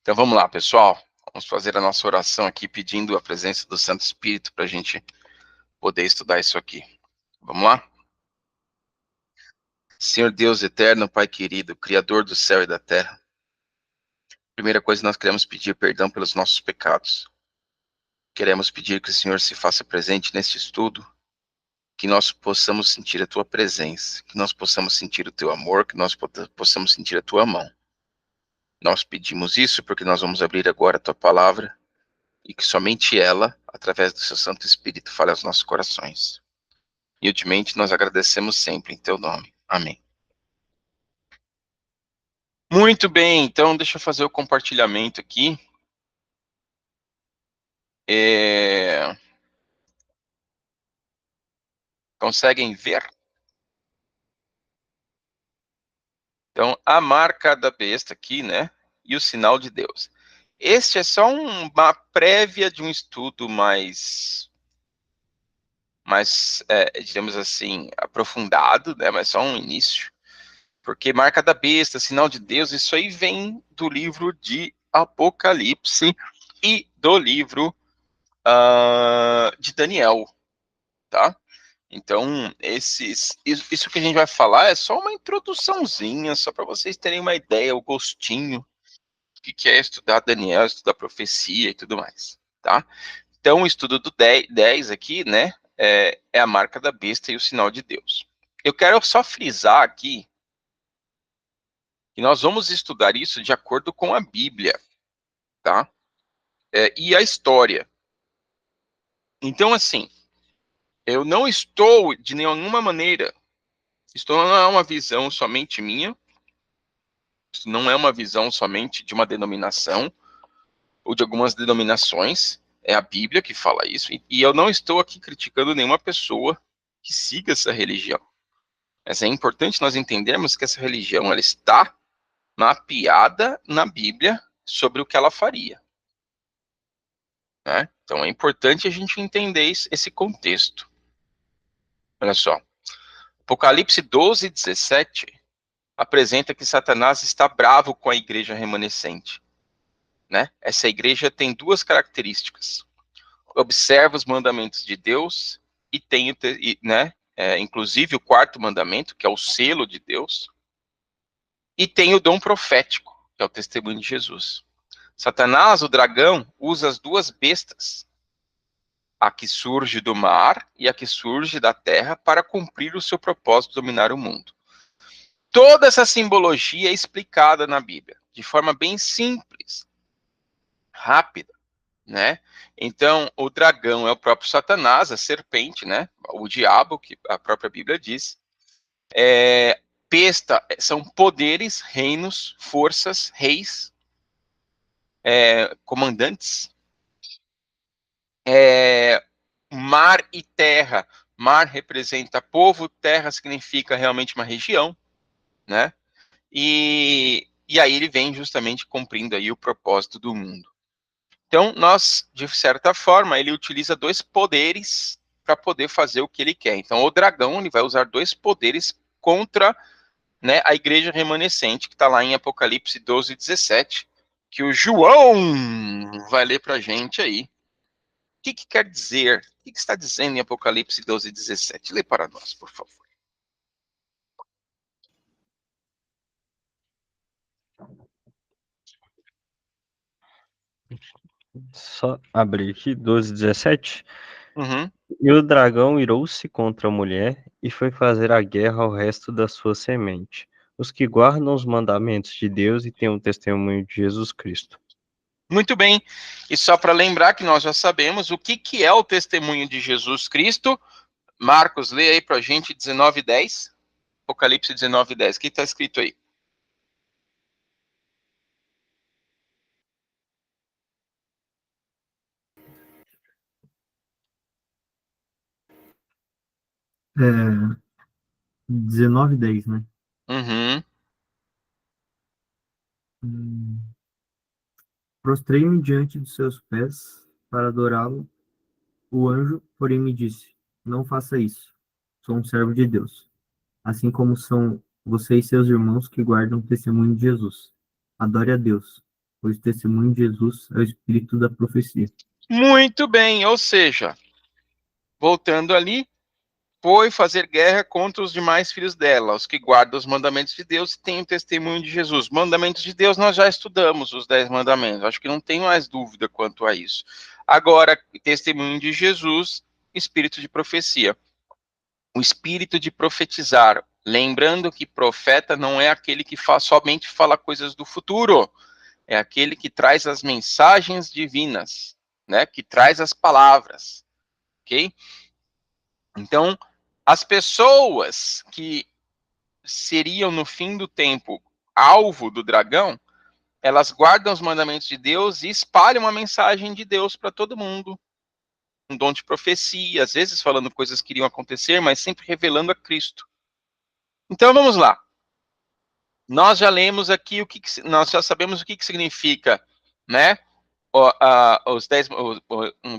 Então vamos lá, pessoal. Vamos fazer a nossa oração aqui pedindo a presença do Santo Espírito para a gente poder estudar isso aqui. Vamos lá? Senhor Deus eterno, Pai querido, Criador do céu e da terra. Primeira coisa, nós queremos pedir perdão pelos nossos pecados. Queremos pedir que o Senhor se faça presente neste estudo, que nós possamos sentir a Tua presença, que nós possamos sentir o Teu amor, que nós possamos sentir a Tua mão. Nós pedimos isso porque nós vamos abrir agora a Tua palavra e que somente ela, através do Seu Santo Espírito, fale aos nossos corações. E ultimamente nós agradecemos sempre em Teu nome. Amém. Muito bem, então deixa eu fazer o compartilhamento aqui. Conseguem ver? Então, a marca da besta aqui, né? E o sinal de Deus. Este é só uma prévia de um estudo mais digamos assim, aprofundado, né? Mas só um início. Porque marca da besta, sinal de Deus, isso aí vem do livro de Apocalipse e do livro de Daniel, tá? Então, isso que a gente vai falar é só uma introduçãozinha, só para vocês terem uma ideia, o gostinho, o que é estudar Daniel, estudar profecia e tudo mais, tá? Então, o estudo do 10 aqui, né, é a marca da besta e o sinal de Deus. Eu quero só frisar aqui que nós vamos estudar isso de acordo com a Bíblia, tá? E a história. Então, assim, eu não estou de nenhuma maneira, isso não é uma visão somente minha, isso não é uma visão somente de uma denominação ou de algumas denominações, é a Bíblia que fala isso, e eu não estou aqui criticando nenhuma pessoa que siga essa religião. Mas é importante nós entendermos que essa religião ela está mapeada na Bíblia sobre o que ela faria. Né? Então é importante a gente entender esse contexto. Olha só, Apocalipse 12:17 apresenta que Satanás está bravo com a igreja remanescente. Né? Essa igreja tem duas características. Observa os mandamentos de Deus e tem, né, inclusive o quarto mandamento, que é o selo de Deus, e tem o dom profético, que é o testemunho de Jesus. Satanás, o dragão, usa as duas bestas, a que surge do mar e a que surge da terra, para cumprir o seu propósito de dominar o mundo. Toda essa simbologia é explicada na Bíblia, de forma bem simples, rápida, né? Então, o dragão é o próprio Satanás, a serpente, né? O diabo, que a própria Bíblia diz. Besta são poderes, reinos, forças, reis, comandantes. Mar e terra. Mar representa povo, terra significa realmente uma região, né? E aí ele vem justamente cumprindo aí o propósito do mundo. Então, nós, de certa forma, ele utiliza dois poderes para poder fazer o que ele quer. Então, o dragão ele vai usar dois poderes contra, né, a igreja remanescente, que está lá em Apocalipse 12:17, que o João vai ler para a gente aí. O que quer dizer? O que está dizendo em Apocalipse 12:17? Lê para nós, por favor. Só abrir aqui, 12:17. Uhum. E o dragão irou-se contra a mulher e foi fazer a guerra ao resto da sua semente, os que guardam os mandamentos de Deus e têm o testemunho de Jesus Cristo. Muito bem. E só para lembrar que nós já sabemos o que é o testemunho de Jesus Cristo. Marcos, lê aí para a gente 19:10. Apocalipse 19:10. O que está escrito aí? É, 19:10, né? Uhum. Prostrei-me diante de seus pés para adorá-lo. O anjo, porém, me disse: Não faça isso. Sou um servo de Deus, assim como são você e seus irmãos que guardam o testemunho de Jesus. Adore a Deus, pois o testemunho de Jesus é o espírito da profecia. Muito bem, ou seja, voltando ali, foi fazer guerra contra os demais filhos dela, os que guardam os mandamentos de Deus e têm o testemunho de Jesus. Mandamentos de Deus, nós já estudamos os 10 mandamentos, acho que não tem mais dúvida quanto a isso. Agora, testemunho de Jesus, espírito de profecia. O espírito de profetizar, lembrando que profeta não é aquele que somente fala coisas do futuro, é aquele que traz as mensagens divinas, né, que traz as palavras, ok? Então, as pessoas que seriam no fim do tempo alvo do dragão, elas guardam os mandamentos de Deus e espalham a mensagem de Deus para todo mundo. Um dom de profecia, às vezes falando coisas que iriam acontecer, mas sempre revelando a Cristo. Então vamos lá. Nós já lemos aqui nós já sabemos o que significa, né? Os 10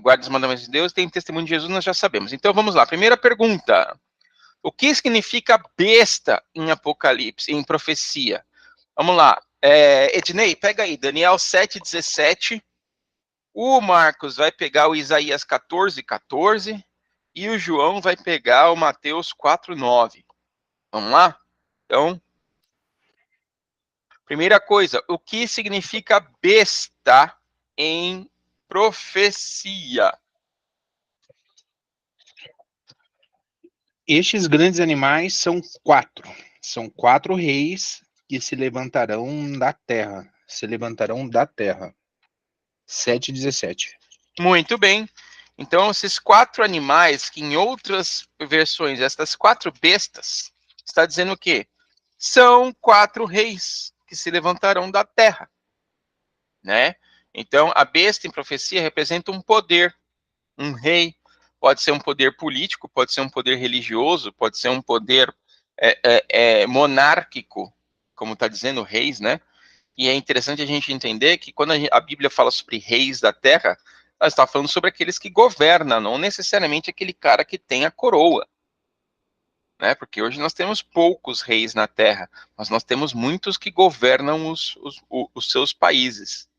guarda dos mandamentos de Deus, tem testemunho de Jesus, nós já sabemos. Então vamos lá. Primeira pergunta. O que significa besta em Apocalipse, em profecia? Vamos lá. Ednei, pega aí, Daniel 7,17. O Marcos vai pegar o Isaías 14,14. E o João vai pegar o Mateus 4,9. Vamos lá? Então, primeira coisa, o que significa besta em profecia? Estes grandes animais são 4. São 4 reis que se levantarão da terra. 7,17. Muito bem. Então, esses 4 animais, que em outras versões, essas 4 bestas, está dizendo o quê? São 4 reis que se levantarão da terra, né? Então, a besta em profecia representa um poder, um rei. Pode ser um poder político, pode ser um poder religioso, pode ser um poder monárquico, como está dizendo, reis, né? E é interessante a gente entender que quando a Bíblia fala sobre reis da terra, ela está falando sobre aqueles que governam, não necessariamente aquele cara que tem a coroa. Né? Porque hoje nós temos poucos reis na terra, mas nós temos muitos que governam os seus países.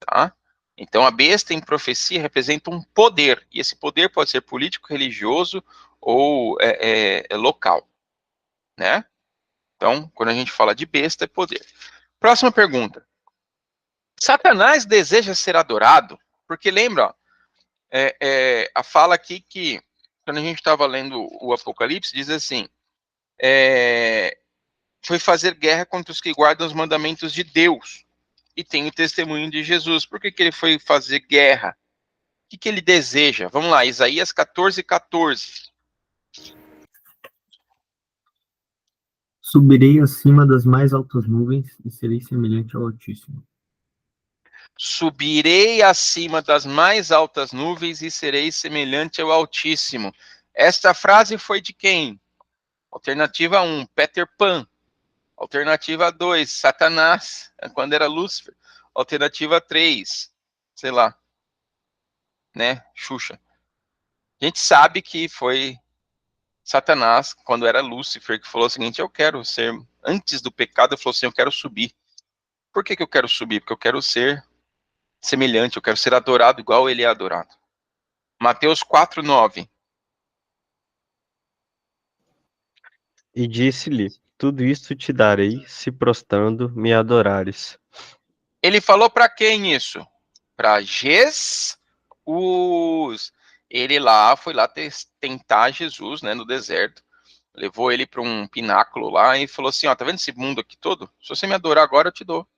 Tá? Então a besta em profecia representa um poder, e esse poder pode ser político, religioso ou local. Né? Então, quando a gente fala de besta, é poder. Próxima pergunta. Satanás deseja ser adorado? Porque lembra, ó, a fala aqui que, quando a gente estava lendo o Apocalipse, diz assim, foi fazer guerra contra os que guardam os mandamentos de Deus e tem o testemunho de Jesus. Por que ele foi fazer guerra? O que ele deseja? Vamos lá, Isaías 14,14. Subirei acima das mais altas nuvens e serei semelhante ao Altíssimo. Subirei acima das mais altas nuvens e serei semelhante ao Altíssimo. Esta frase foi de quem? Alternativa 1, Peter Pan. Alternativa 2, Satanás, quando era Lúcifer. Alternativa 3, sei lá, né, Xuxa. A gente sabe que foi Satanás, quando era Lúcifer, que falou o seguinte, eu quero ser, antes do pecado, ele falou assim, eu quero subir. Por que eu quero subir? Porque eu quero ser semelhante, eu quero ser adorado igual ele é adorado. Mateus 4,9. E disse-lhe: Tudo isto te darei, se prostrando me adorares. Ele falou para quem isso? Para Jesus. Ele foi lá tentar Jesus, né, no deserto. Levou ele para um pináculo lá e falou assim, ó, tá vendo esse mundo aqui todo? Se você me adorar agora, eu te dou.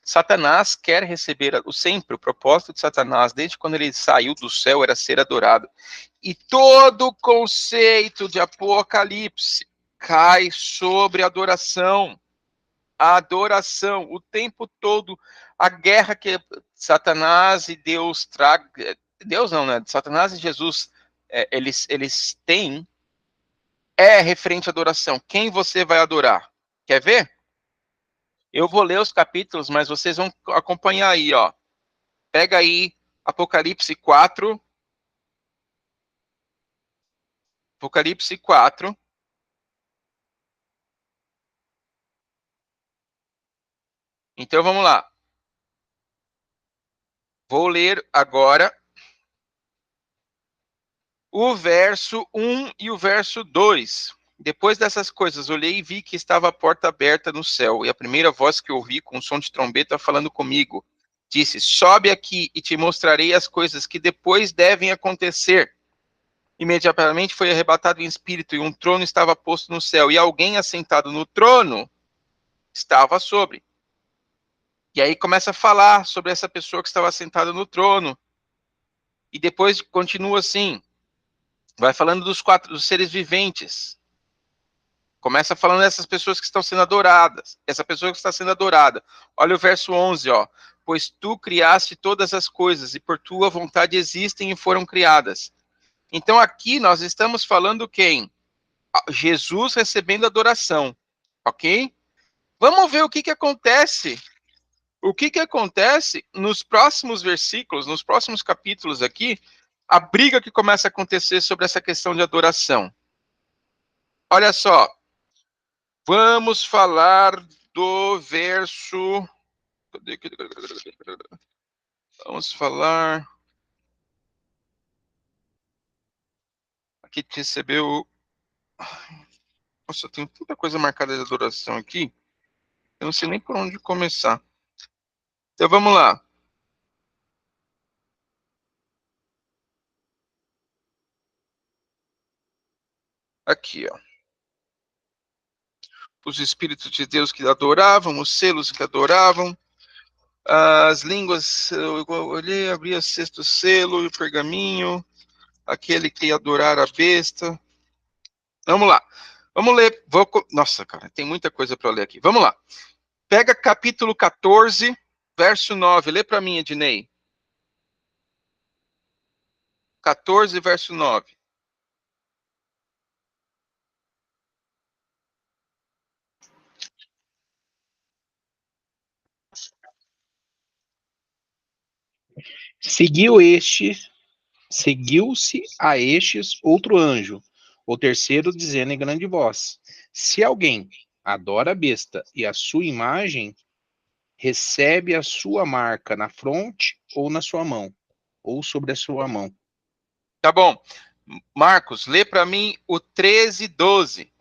Satanás quer receber sempre o propósito de Satanás, desde quando ele saiu do céu, era ser adorado. E todo o conceito de Apocalipse cai sobre adoração. A adoração, o tempo todo, a guerra que Satanás e Deus Deus não, né? Satanás e Jesus, eles têm, referente à adoração. Quem você vai adorar? Quer ver? Eu vou ler os capítulos, mas vocês vão acompanhar aí, ó. Pega aí Apocalipse 4. Apocalipse 4. Então vamos lá. vou ler agora o verso 1 e o verso 2. Depois dessas coisas, olhei e vi que estava a porta aberta no céu, e a primeira voz que ouvi, com som de trombeta, falando comigo, disse: sobe aqui e te mostrarei as coisas que depois devem acontecer. Imediatamente foi arrebatado em espírito, e um trono estava posto no céu, e alguém assentado no trono estava sobre. E aí começa a falar sobre essa pessoa que estava sentada no trono. E depois continua assim, vai falando dos seres viventes. Começa falando dessas pessoas que estão sendo adoradas. Essa pessoa que está sendo adorada. Olha o verso 11, ó. Pois tu criaste todas as coisas, e por tua vontade existem e foram criadas. Então aqui nós estamos falando quem? Jesus recebendo adoração. Ok? Vamos ver o que acontece. O que acontece nos próximos versículos, nos próximos capítulos aqui, a briga que começa a acontecer sobre essa questão de adoração. Olha só, vamos falar do verso. Vamos falar. Aqui que recebeu. Nossa, tem tanta coisa marcada de adoração aqui. Eu não sei nem por onde começar. Então vamos lá. Aqui, ó. Os espíritos de Deus que adoravam, os selos que adoravam, as línguas, eu olhei, abri o sexto selo e o pergaminho, aquele que ia adorar a besta. Vamos lá. Vamos ler. Nossa, cara, tem muita coisa para ler aqui. Vamos lá. Pega capítulo 14, verso 9. Lê para mim, Ednei. 14, verso 9. Seguiu-se a estes outro anjo, o terceiro, dizendo em grande voz: se alguém adora a besta e a sua imagem, recebe a sua marca na fronte ou na sua mão, ou sobre a sua mão. Tá bom. Marcos, lê para mim o 13, 12.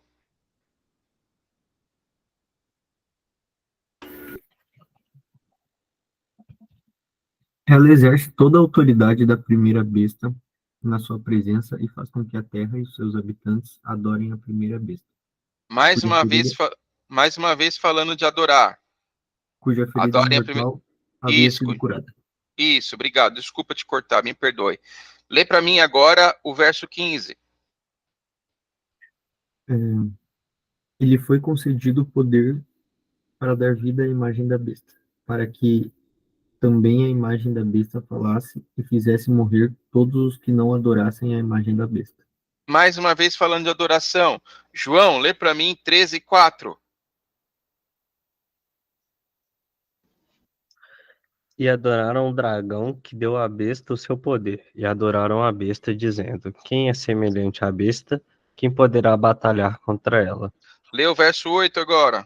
Ela exerce toda a autoridade da primeira besta na sua presença e faz com que a terra e os seus habitantes adorem a primeira besta, Mais cuja uma ferida, vez, mais uma vez falando de adorar. cuja ferida Adorem a primeira. mortal havia Isso, sido curada. isso, obrigado. Desculpa te cortar, me perdoe. Lê para mim agora o verso 15. É, ele foi concedido o poder para dar vida à imagem da besta, para que também a imagem da besta falasse e fizesse morrer todos os que não adorassem a imagem da besta. Mais uma vez falando de adoração. João, lê para mim 13, 4. E adoraram o dragão que deu à besta o seu poder, e adoraram a besta, dizendo: quem é semelhante à besta, quem poderá batalhar contra ela? Lê o verso 8 agora.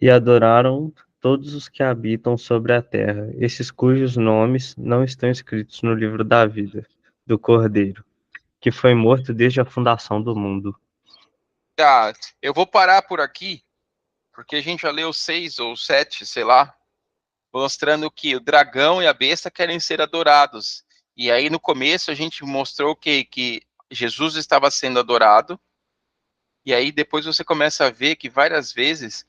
E adoraram todos os que habitam sobre a terra, esses cujos nomes não estão escritos no livro da vida, do Cordeiro, que foi morto desde a fundação do mundo. Tá, eu vou parar por aqui, porque a gente já leu 6 ou 7, sei lá, mostrando que o dragão e a besta querem ser adorados. E aí no começo a gente mostrou que Jesus estava sendo adorado, e aí depois você começa a ver que várias vezes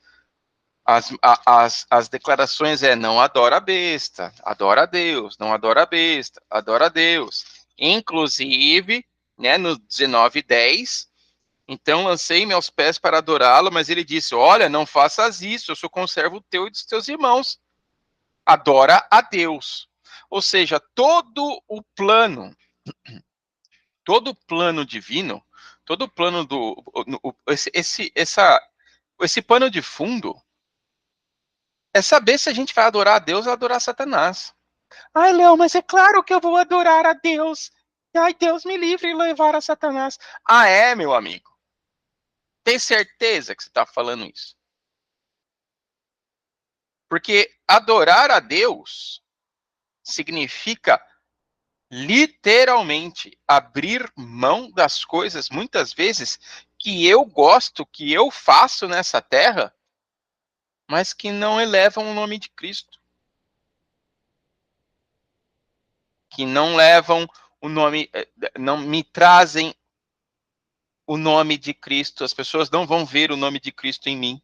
as declarações não adora a besta, adora a Deus, não adora a besta, adora a Deus. Inclusive, né, no 19:10, então lancei-me aos pés para adorá-lo, mas ele disse: olha, não faças isso, eu sou conservo teu e dos teus irmãos. Adora a Deus. Ou seja, todo o plano divino, todo o plano esse pano de fundo é saber se a gente vai adorar a Deus ou adorar Satanás. Ai, Léo, mas é claro que eu vou adorar a Deus. Ai, Deus me livre de levar a Satanás. Ah, é, meu amigo? Tem certeza que você está falando isso? Porque adorar a Deus significa literalmente abrir mão das coisas, muitas vezes, que eu gosto, que eu faço nessa terra, mas que não elevam o nome de Cristo. Que não levam o nome, não me trazem o nome de Cristo. As pessoas não vão ver o nome de Cristo em mim.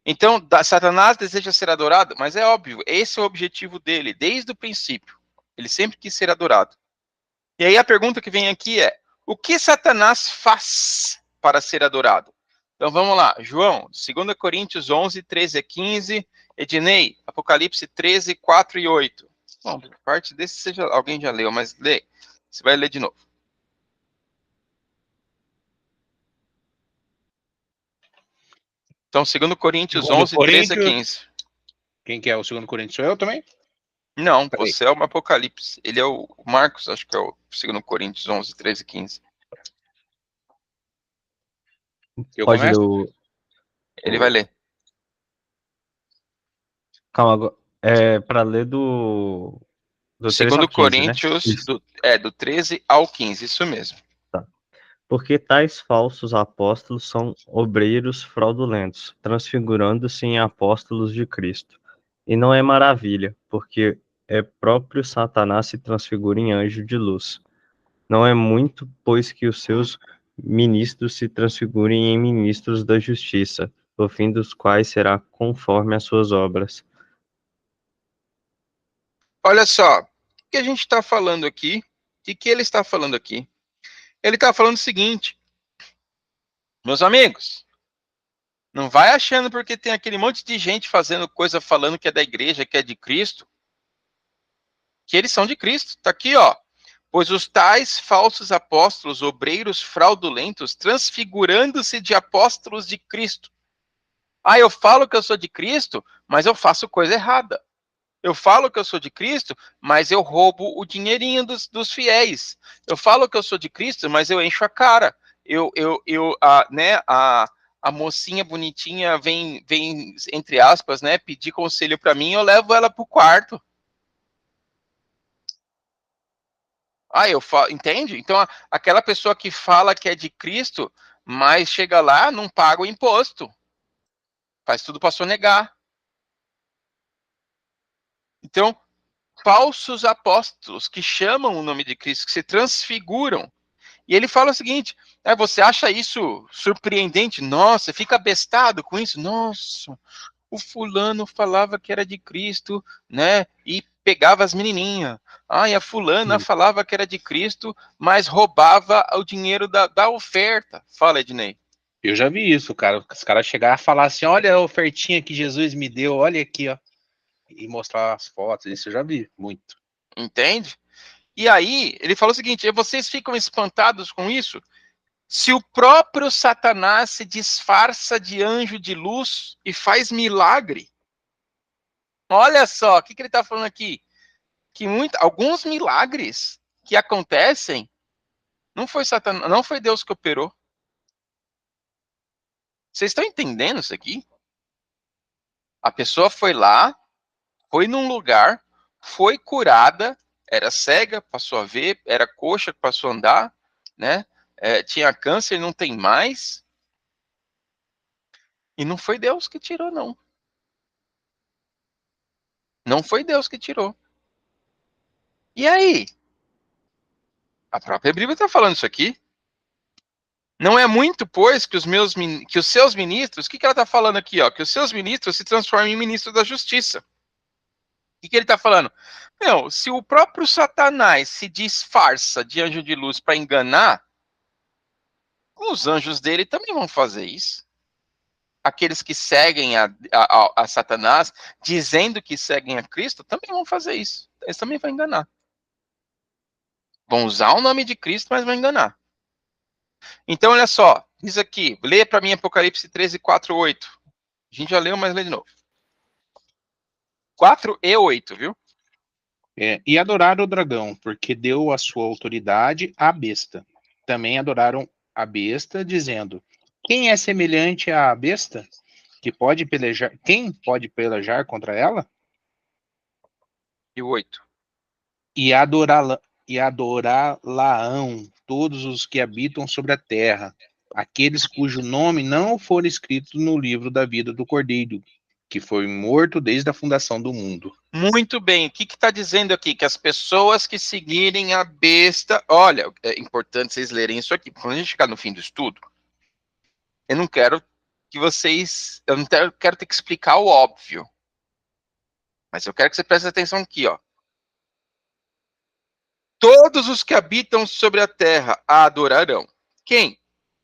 Então, Satanás deseja ser adorado, mas é óbvio, esse é o objetivo dele, desde o princípio. Ele sempre quis ser adorado. E aí a pergunta que vem aqui é, o que Satanás faz para ser adorado? Então vamos lá, João, 2 Coríntios 11, 13 a 15, Ednei, Apocalipse 13, 4 e 8. Bom, parte desse alguém já leu, mas lê. Você vai ler de novo. Então, 2 Coríntios 11, 13 a 15. Quem que é o 2 Coríntios? Sou eu também? Não, Peraí. você é o Apocalipse. Ele é o Marcos, acho que é o 2 Coríntios 11, 13 e 15. Eu Pode ler começo? Ele vai ler. Calma, para ler do 13 ao 2 15, né? Coríntios, Isso. do 13 ao 15, isso mesmo. Tá. Porque tais falsos apóstolos são obreiros fraudulentos, transfigurando-se em apóstolos de Cristo. E não é maravilha, porque é próprio Satanás se transfigura em anjo de luz. Não é muito, pois que os seus ministros se transfigurem em ministros da justiça, o fim dos quais será conforme as suas obras. Olha só, o que a gente está falando aqui? O que ele está falando aqui? Ele está falando o seguinte, meus amigos, não vai achando porque tem aquele monte de gente fazendo coisa, falando que é da igreja, que é de Cristo, que eles são de Cristo. Está aqui, ó. Pois os tais falsos apóstolos, obreiros fraudulentos, transfigurando-se de apóstolos de Cristo. Ah, eu falo que eu sou de Cristo, mas eu faço coisa errada. Eu falo que eu sou de Cristo, mas eu roubo o dinheirinho dos fiéis. Eu falo que eu sou de Cristo, mas eu encho a cara. A mocinha bonitinha vem, entre aspas, né, pedir conselho para mim, eu levo ela pro quarto. Ah, eu falo, entende? Então, aquela pessoa que fala que é de Cristo, mas chega lá, não paga o imposto. Faz tudo para sonegar. Então, falsos apóstolos que chamam o nome de Cristo, que se transfiguram. E ele fala o seguinte: você acha isso surpreendente? Nossa, fica bestado com isso? Nossa, o fulano falava que era de Cristo, né? E pegava as menininhas. E a fulana falava que era de Cristo, mas roubava o dinheiro da oferta. Fala, Ednei. Eu já vi isso, cara. Os caras chegaram a falar assim, olha a ofertinha que Jesus me deu, olha aqui, ó. E mostrar as fotos, isso eu já vi, muito. Entende? E aí, ele falou o seguinte, vocês ficam espantados com isso? Se o próprio Satanás se disfarça de anjo de luz e faz milagre. Olha só, o que ele está falando aqui? Que alguns milagres que acontecem, não foi Satanás, não foi Deus que operou. Vocês estão entendendo isso aqui? A pessoa foi lá, foi num lugar, foi curada, era cega, passou a ver, era coxa, passou a andar, né? Tinha câncer, não tem mais. E não foi Deus que tirou, não. Não foi Deus que tirou. E aí? A própria Bíblia está falando isso aqui. Não é muito, pois, que os seus ministros, o que ela está falando aqui? Ó, que os seus ministros se transformem em ministros da justiça. O que ele está falando? Meu, se o próprio Satanás se disfarça de anjo de luz para enganar, os anjos dele também vão fazer isso. Aqueles que seguem a Satanás, dizendo que seguem a Cristo, também vão fazer isso. Eles também vão enganar. Vão usar o nome de Cristo, mas vão enganar. Então, olha só, diz aqui, lê para mim Apocalipse 13, 4, 8. A gente já leu, mas lê de novo. 4 e 8, viu? E adoraram o dragão, porque deu a sua autoridade à besta. Também adoraram a besta, dizendo, quem é semelhante à besta? Quem pode pelejar contra ela? E o 8. E adorá-la-ão todos os que habitam sobre a terra, aqueles cujo nome não for escrito no livro da vida do Cordeiro, que foi morto desde a fundação do mundo. Muito bem, o que está dizendo aqui? Que as pessoas que seguirem a besta... Olha, é importante vocês lerem isso aqui. Quando a gente chegar no fim do estudo, eu não quero que vocês... Eu não quero ter que explicar o óbvio. Mas eu quero que você preste atenção aqui, ó. Todos os que habitam sobre a terra a adorarão. Quem?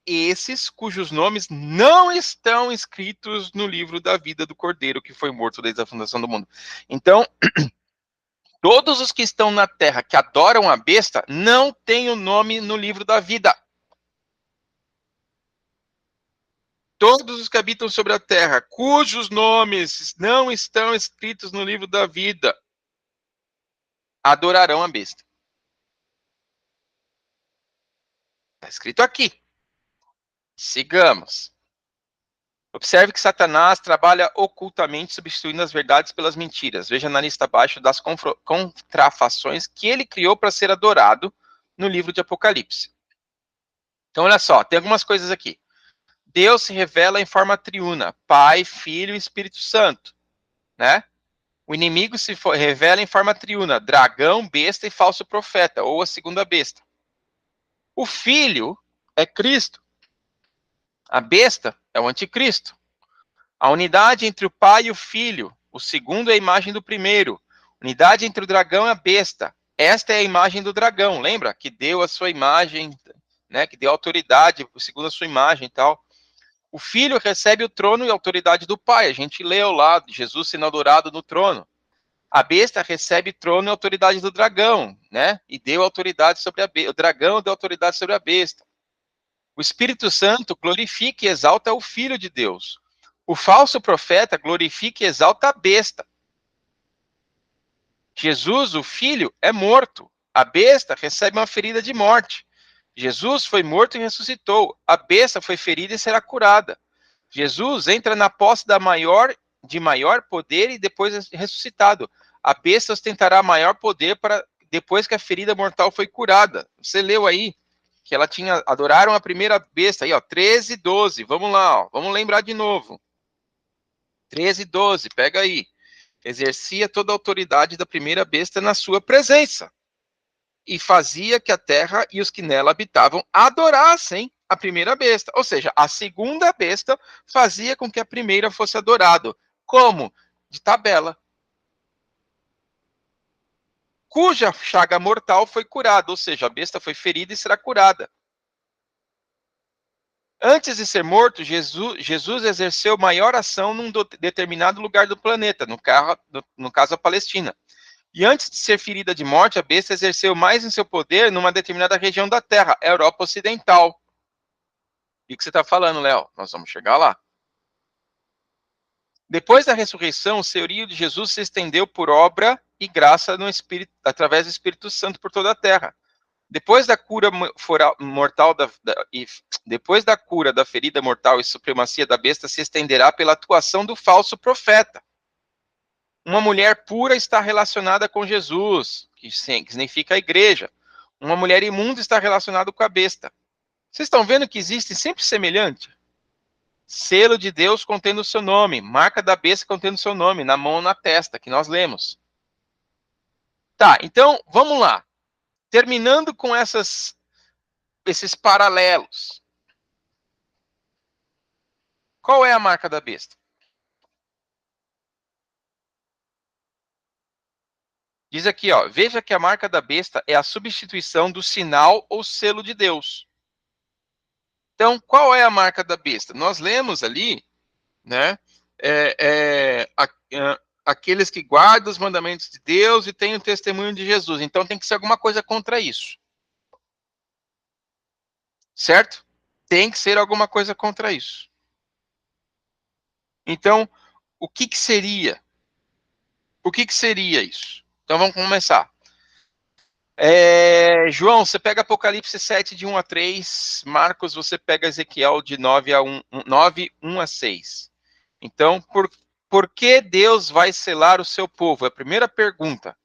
Esses cujos nomes não estão escritos no livro da vida do Cordeiro, que foi morto desde a fundação do mundo. Então, todos os que estão na terra que adoram a besta não têm o nome no livro da vida. Todos os que habitam sobre a terra, cujos nomes não estão escritos no livro da vida, adorarão a besta. Está escrito aqui. Sigamos. Observe que Satanás trabalha ocultamente substituindo as verdades pelas mentiras. Veja na lista abaixo das contrafações que ele criou para ser adorado no livro de Apocalipse. Então, olha só, tem algumas coisas aqui. Deus se revela em forma triuna, Pai, Filho e Espírito Santo, né? O inimigo se revela em forma triuna, dragão, besta e falso profeta, ou a segunda besta. O Filho é Cristo. A besta é o anticristo. A unidade entre o Pai e o Filho. O segundo é a imagem do primeiro. Unidade entre o dragão e a besta. Esta é a imagem do dragão, lembra? Que deu a sua imagem, né? Que deu autoridade segundo a sua imagem e tal. O Filho recebe o trono e a autoridade do Pai. A gente leu lá, Jesus sendo adorado no trono. A besta recebe trono e autoridade do dragão, né? E deu autoridade sobre a besta. O dragão deu autoridade sobre a besta. O Espírito Santo glorifica e exalta o Filho de Deus. O falso profeta glorifica e exalta a besta. Jesus, o Filho, é morto. A besta recebe uma ferida de morte. Jesus foi morto e ressuscitou. A besta foi ferida e será curada. Jesus entra na posse de maior poder e depois é ressuscitado. A besta ostentará maior poder depois que a ferida mortal foi curada. Você leu aí que adoraram a primeira besta aí, ó, 13:12. Vamos lá, ó, vamos lembrar de novo. 13:12, pega aí. Exercia toda a autoridade da primeira besta na sua presença. E fazia que a terra e os que nela habitavam adorassem a primeira besta. Ou seja, a segunda besta fazia com que a primeira fosse adorada. Como? De tabela. Cuja chaga mortal foi curada. Ou seja, a besta foi ferida e será curada. Antes de ser morto, Jesus exerceu maior ação num determinado lugar do planeta, no caso a Palestina. E antes de ser ferida de morte, a besta exerceu mais em seu poder numa determinada região da Terra, a Europa Ocidental. E o que você está falando, Léo? Nós vamos chegar lá. Depois da ressurreição, o senhorio de Jesus se estendeu por obra e graça no Espírito, através do Espírito Santo por toda a Terra. Depois da cura mortal depois da cura da ferida mortal e supremacia da besta se estenderá pela atuação do falso profeta. Uma mulher pura está relacionada com Jesus, que significa a igreja. Uma mulher imunda está relacionada com a besta. Vocês estão vendo que existe sempre semelhante? Selo de Deus contendo o seu nome, marca da besta contendo o seu nome, na mão ou na testa, que nós lemos. Tá, então, vamos lá. Terminando com esses paralelos. Qual é a marca da besta? Diz aqui, ó, veja que a marca da besta é a substituição do sinal ou selo de Deus. Então, qual é a marca da besta? Nós lemos ali, né, aqueles que guardam os mandamentos de Deus e têm o testemunho de Jesus. Então, tem que ser alguma coisa contra isso. Certo? Tem que ser alguma coisa contra isso. Então, o que seria? O que seria isso? Então, vamos começar. João, você pega Apocalipse 7, de 1 a 3. Marcos, você pega Ezequiel, de 9, 1 a 6. Então, por que Deus vai selar o seu povo? É a primeira pergunta.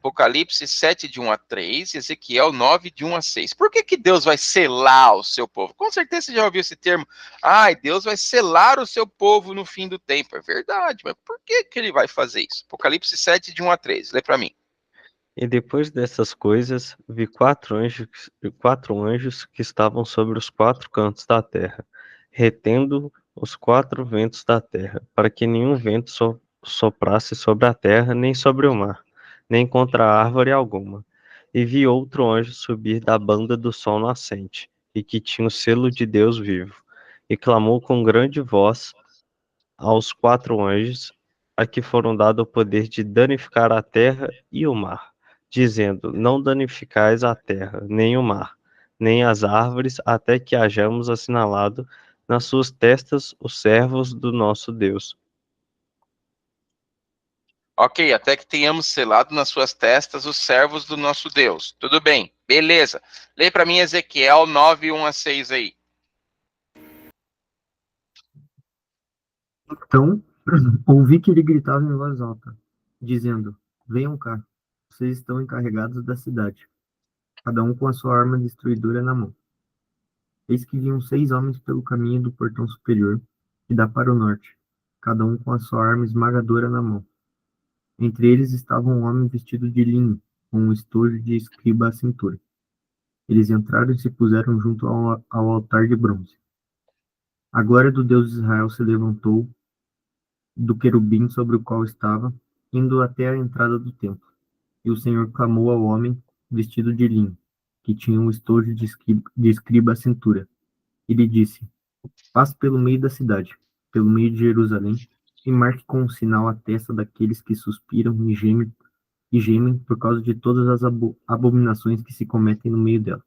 Apocalipse 7, de 1 a 3, Ezequiel 9, de 1 a 6. Por que Deus vai selar o seu povo? Com certeza você já ouviu esse termo. Ai, Deus vai selar o seu povo no fim do tempo. É verdade, mas por que ele vai fazer isso? Apocalipse 7, de 1 a 3. Lê para mim. E depois dessas coisas, vi quatro anjos que estavam sobre os quatro cantos da terra, retendo os quatro ventos da terra, para que nenhum vento soprasse sobre a terra, nem sobre o mar, nem contra árvore alguma. E vi outro anjo subir da banda do sol nascente, e que tinha o selo de Deus vivo, e clamou com grande voz aos quatro anjos, a que foram dado o poder de danificar a terra e o mar, dizendo: não danificais a terra, nem o mar, nem as árvores, até que hajamos assinalado nas suas testas os servos do nosso Deus. Ok, até que tenhamos selado nas suas testas os servos do nosso Deus. Tudo bem, beleza. Lê para mim Ezequiel 9, 1 a 6 aí. Então, ouvi que ele gritava em voz alta, dizendo: venham cá, vocês estão encarregados da cidade, cada um com a sua arma destruidora na mão. Eis que vinham 6 homens pelo caminho do portão superior, que dá para o norte, cada um com a sua arma esmagadora na mão. Entre eles estava um homem vestido de linho, com um estojo de escriba à cintura. Eles entraram e se puseram junto ao altar de bronze. A glória do Deus de Israel se levantou do querubim sobre o qual estava, indo até a entrada do templo. E o Senhor clamou ao homem vestido de linho, que tinha um estojo de escriba à cintura. E lhe disse: passe pelo meio da cidade, pelo meio de Jerusalém, e marque com um sinal a testa daqueles que suspiram e gemem por causa de todas as abominações que se cometem no meio dela.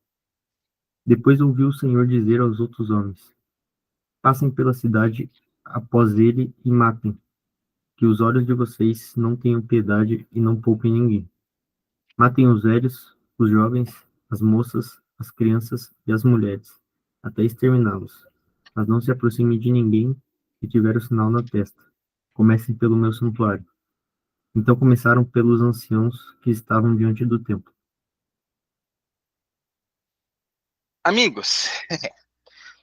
Depois ouviu o Senhor dizer aos outros homens: passem pela cidade após ele e matem, que os olhos de vocês não tenham piedade e não poupem ninguém. Matem os velhos, os jovens, as moças, as crianças e as mulheres, até exterminá-los. Mas não se aproxime de ninguém que tiver o sinal na testa. Comecem pelo meu santuário. Então começaram pelos anciãos que estavam diante do templo. Amigos,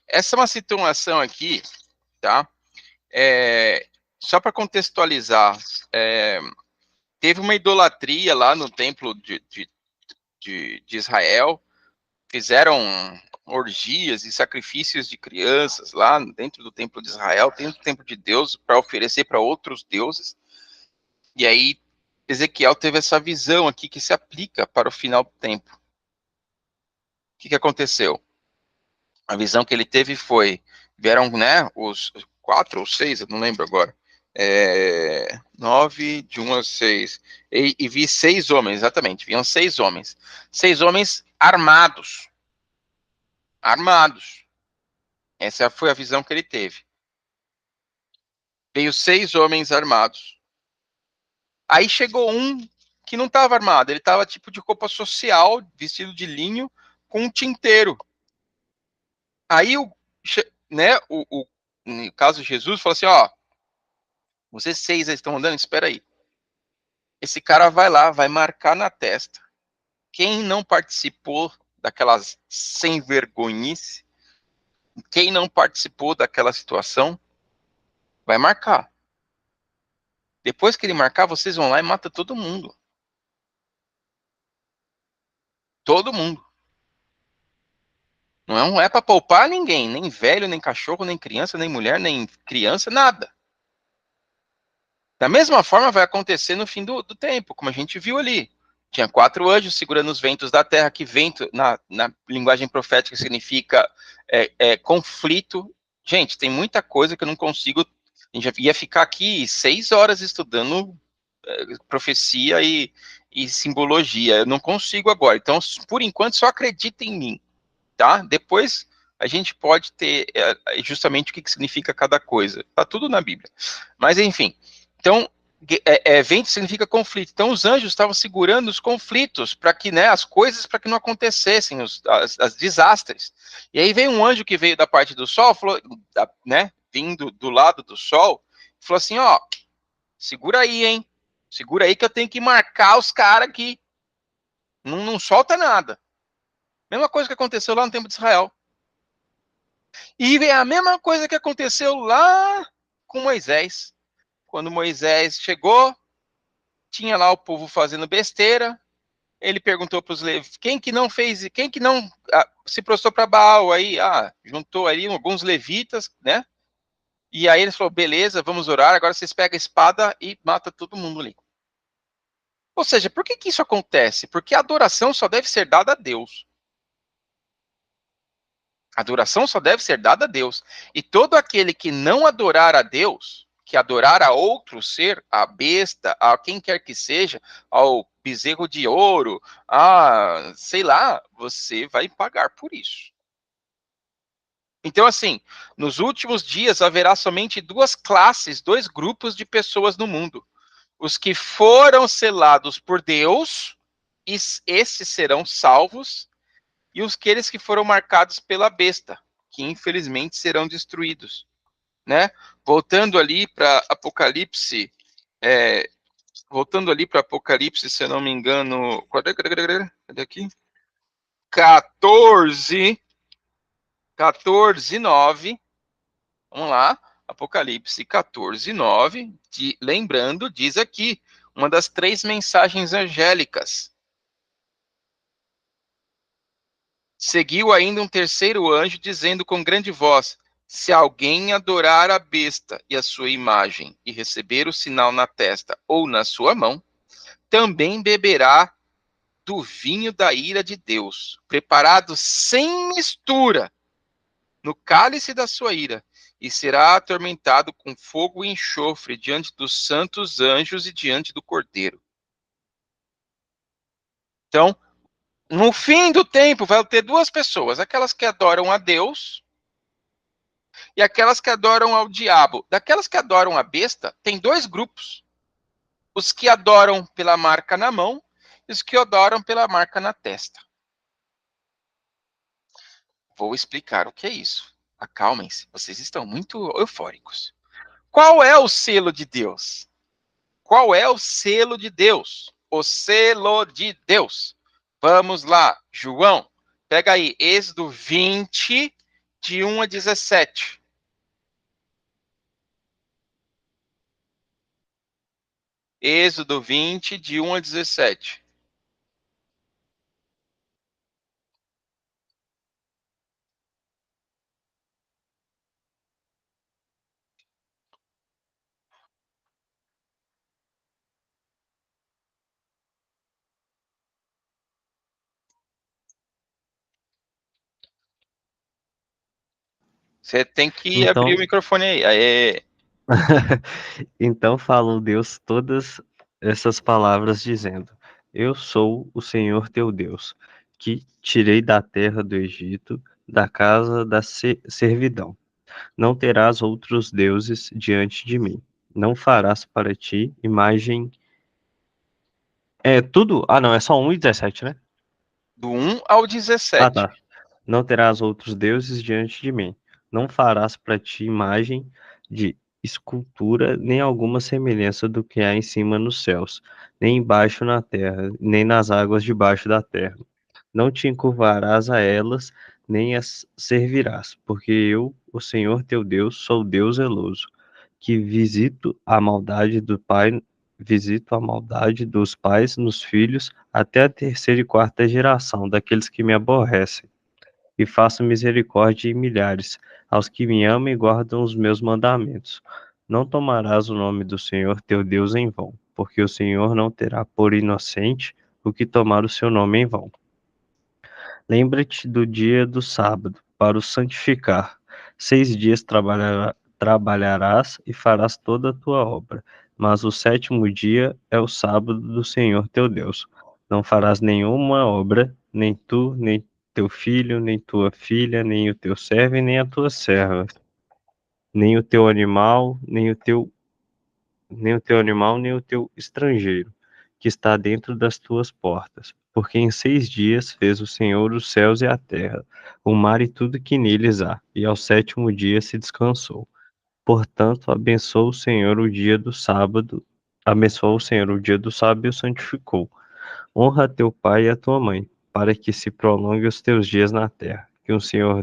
essa é uma situação aqui, tá? Só para contextualizar, teve uma idolatria lá no templo de Israel, fizeram orgias e sacrifícios de crianças lá dentro do templo de Israel, dentro do templo de Deus, para oferecer para outros deuses. E aí Ezequiel teve essa visão aqui que se aplica para o final do tempo. O que aconteceu? A visão que ele teve foi, vieram, né, os 4 ou 6, eu não lembro agora, 9, de 1 a 6, e vi 6 homens, exatamente, viam 6 homens. 6 homens armados. Armados. Essa foi a visão que ele teve. Veio 6 homens armados. Aí chegou um que não estava armado, ele estava tipo de roupa social, vestido de linho, com um tinteiro. Aí, no caso de Jesus, falou assim, ó, vocês 6 aí estão andando, espera aí. Esse cara vai lá, vai marcar na testa. Quem não participou daquelas sem vergonhice, quem não participou daquela situação, vai marcar. Depois que ele marcar, vocês vão lá e matam todo mundo. Todo mundo. Não é para poupar ninguém, nem velho, nem cachorro, nem criança, nem mulher, nem criança, nada. Da mesma forma vai acontecer no fim do tempo, como a gente viu ali. Tinha 4 anjos segurando os ventos da terra, que vento, na linguagem profética, significa conflito. Gente, tem muita coisa que eu não consigo. A gente ia ficar aqui 6 horas estudando profecia e simbologia. Eu não consigo agora. Então, por enquanto, só acredita em mim. Tá? Depois a gente pode ter justamente o que significa cada coisa. Tá tudo na Bíblia. Mas, enfim. Então, vento significa conflito. Então, os anjos estavam segurando os conflitos para que, né, as coisas para que não acontecessem, as desastres. E aí veio um anjo que veio da parte do sol, falou, né, vindo do lado do sol, falou assim, ó, segura aí, hein? Segura aí que eu tenho que marcar os caras aqui. Não solta nada. Mesma coisa que aconteceu lá no tempo de Israel. E é a mesma coisa que aconteceu lá com Moisés. Quando Moisés chegou, tinha lá o povo fazendo besteira. Ele perguntou para os levitas, quem que não fez, quem que não se prostrou para Baal? Aí, juntou ali alguns levitas, né? E aí ele falou, beleza, vamos orar, agora vocês pegam a espada e matam todo mundo ali. Ou seja, por que isso acontece? Porque a adoração só deve ser dada a Deus. A adoração só deve ser dada a Deus. E todo aquele que não adorar a Deus, que adorar a outro ser, a besta, a quem quer que seja, ao bezerro de ouro, sei lá, você vai pagar por isso. Então, assim, nos últimos dias haverá somente duas classes, dois grupos de pessoas no mundo. Os que foram selados por Deus, esses serão salvos, e aqueles que foram marcados pela besta, que infelizmente serão destruídos, né? Voltando ali para Apocalipse, se eu não me engano, cadê aqui? 14, 9. Vamos lá, Apocalipse 14, 9. Lembrando, diz aqui, uma das 3 mensagens angélicas. Seguiu ainda um terceiro anjo, dizendo com grande voz: se alguém adorar a besta e a sua imagem, e receber o sinal na testa ou na sua mão, também beberá do vinho da ira de Deus, preparado sem mistura, no cálice da sua ira, e será atormentado com fogo e enxofre diante dos santos anjos e diante do Cordeiro. Então, no fim do tempo, vai ter duas pessoas, aquelas que adoram a Deus e aquelas que adoram ao diabo. Daquelas que adoram a besta, tem 2 grupos. Os que adoram pela marca na mão e os que adoram pela marca na testa. Vou explicar o que é isso. Acalmem-se, vocês estão muito eufóricos. Qual é o selo de Deus? Qual é o selo de Deus? O selo de Deus. Vamos lá, João. Pega aí, Êxodo 20, de 1 a 17. Êxodo 20, de 1 a 17. Você tem que abrir Então, o microfone aí. Aê. então falou Deus todas essas palavras, dizendo: Eu sou o Senhor teu Deus, que tirei da terra do Egito, da casa da servidão. Não terás outros deuses diante de mim. Não farás para ti imagem. É tudo? Ah, não, é só 1 e 17, né? Do 1 ao Ah, 17. tá. Não terás outros deuses diante de mim. Não farás para ti imagem de escultura, nem alguma semelhança do que há em cima nos céus, nem embaixo na terra, nem nas águas debaixo da terra. Não te encurvarás a elas, nem as servirás, porque eu, o Senhor teu Deus, sou Deus zeloso, que visito a maldade dos pais nos filhos, até a terceira e quarta geração daqueles que me aborrecem, e faço misericórdia em milhares, aos que me amam e guardam os meus mandamentos. Não tomarás o nome do Senhor teu Deus em vão, porque o Senhor não terá por inocente o que tomar o seu nome em vão. Lembra-te do dia do sábado, para o santificar. 6 dias trabalharás e farás toda a tua obra, mas o sétimo dia é o sábado do Senhor teu Deus. Não farás nenhuma obra, nem tu, nem teu filho, nem tua filha, nem o teu servo, e nem a tua serva, nem o teu animal, nem o teu estrangeiro, que está dentro das tuas portas. Porque em 6 dias fez o Senhor os céus e a terra, o mar e tudo que neles há, e ao sétimo dia se descansou. Portanto, abençoa o Senhor o dia do sábado Abençoou o Senhor o dia do sábado e o santificou. Honra a teu pai e a tua mãe, para que se prolongue os teus dias na terra, que o Senhor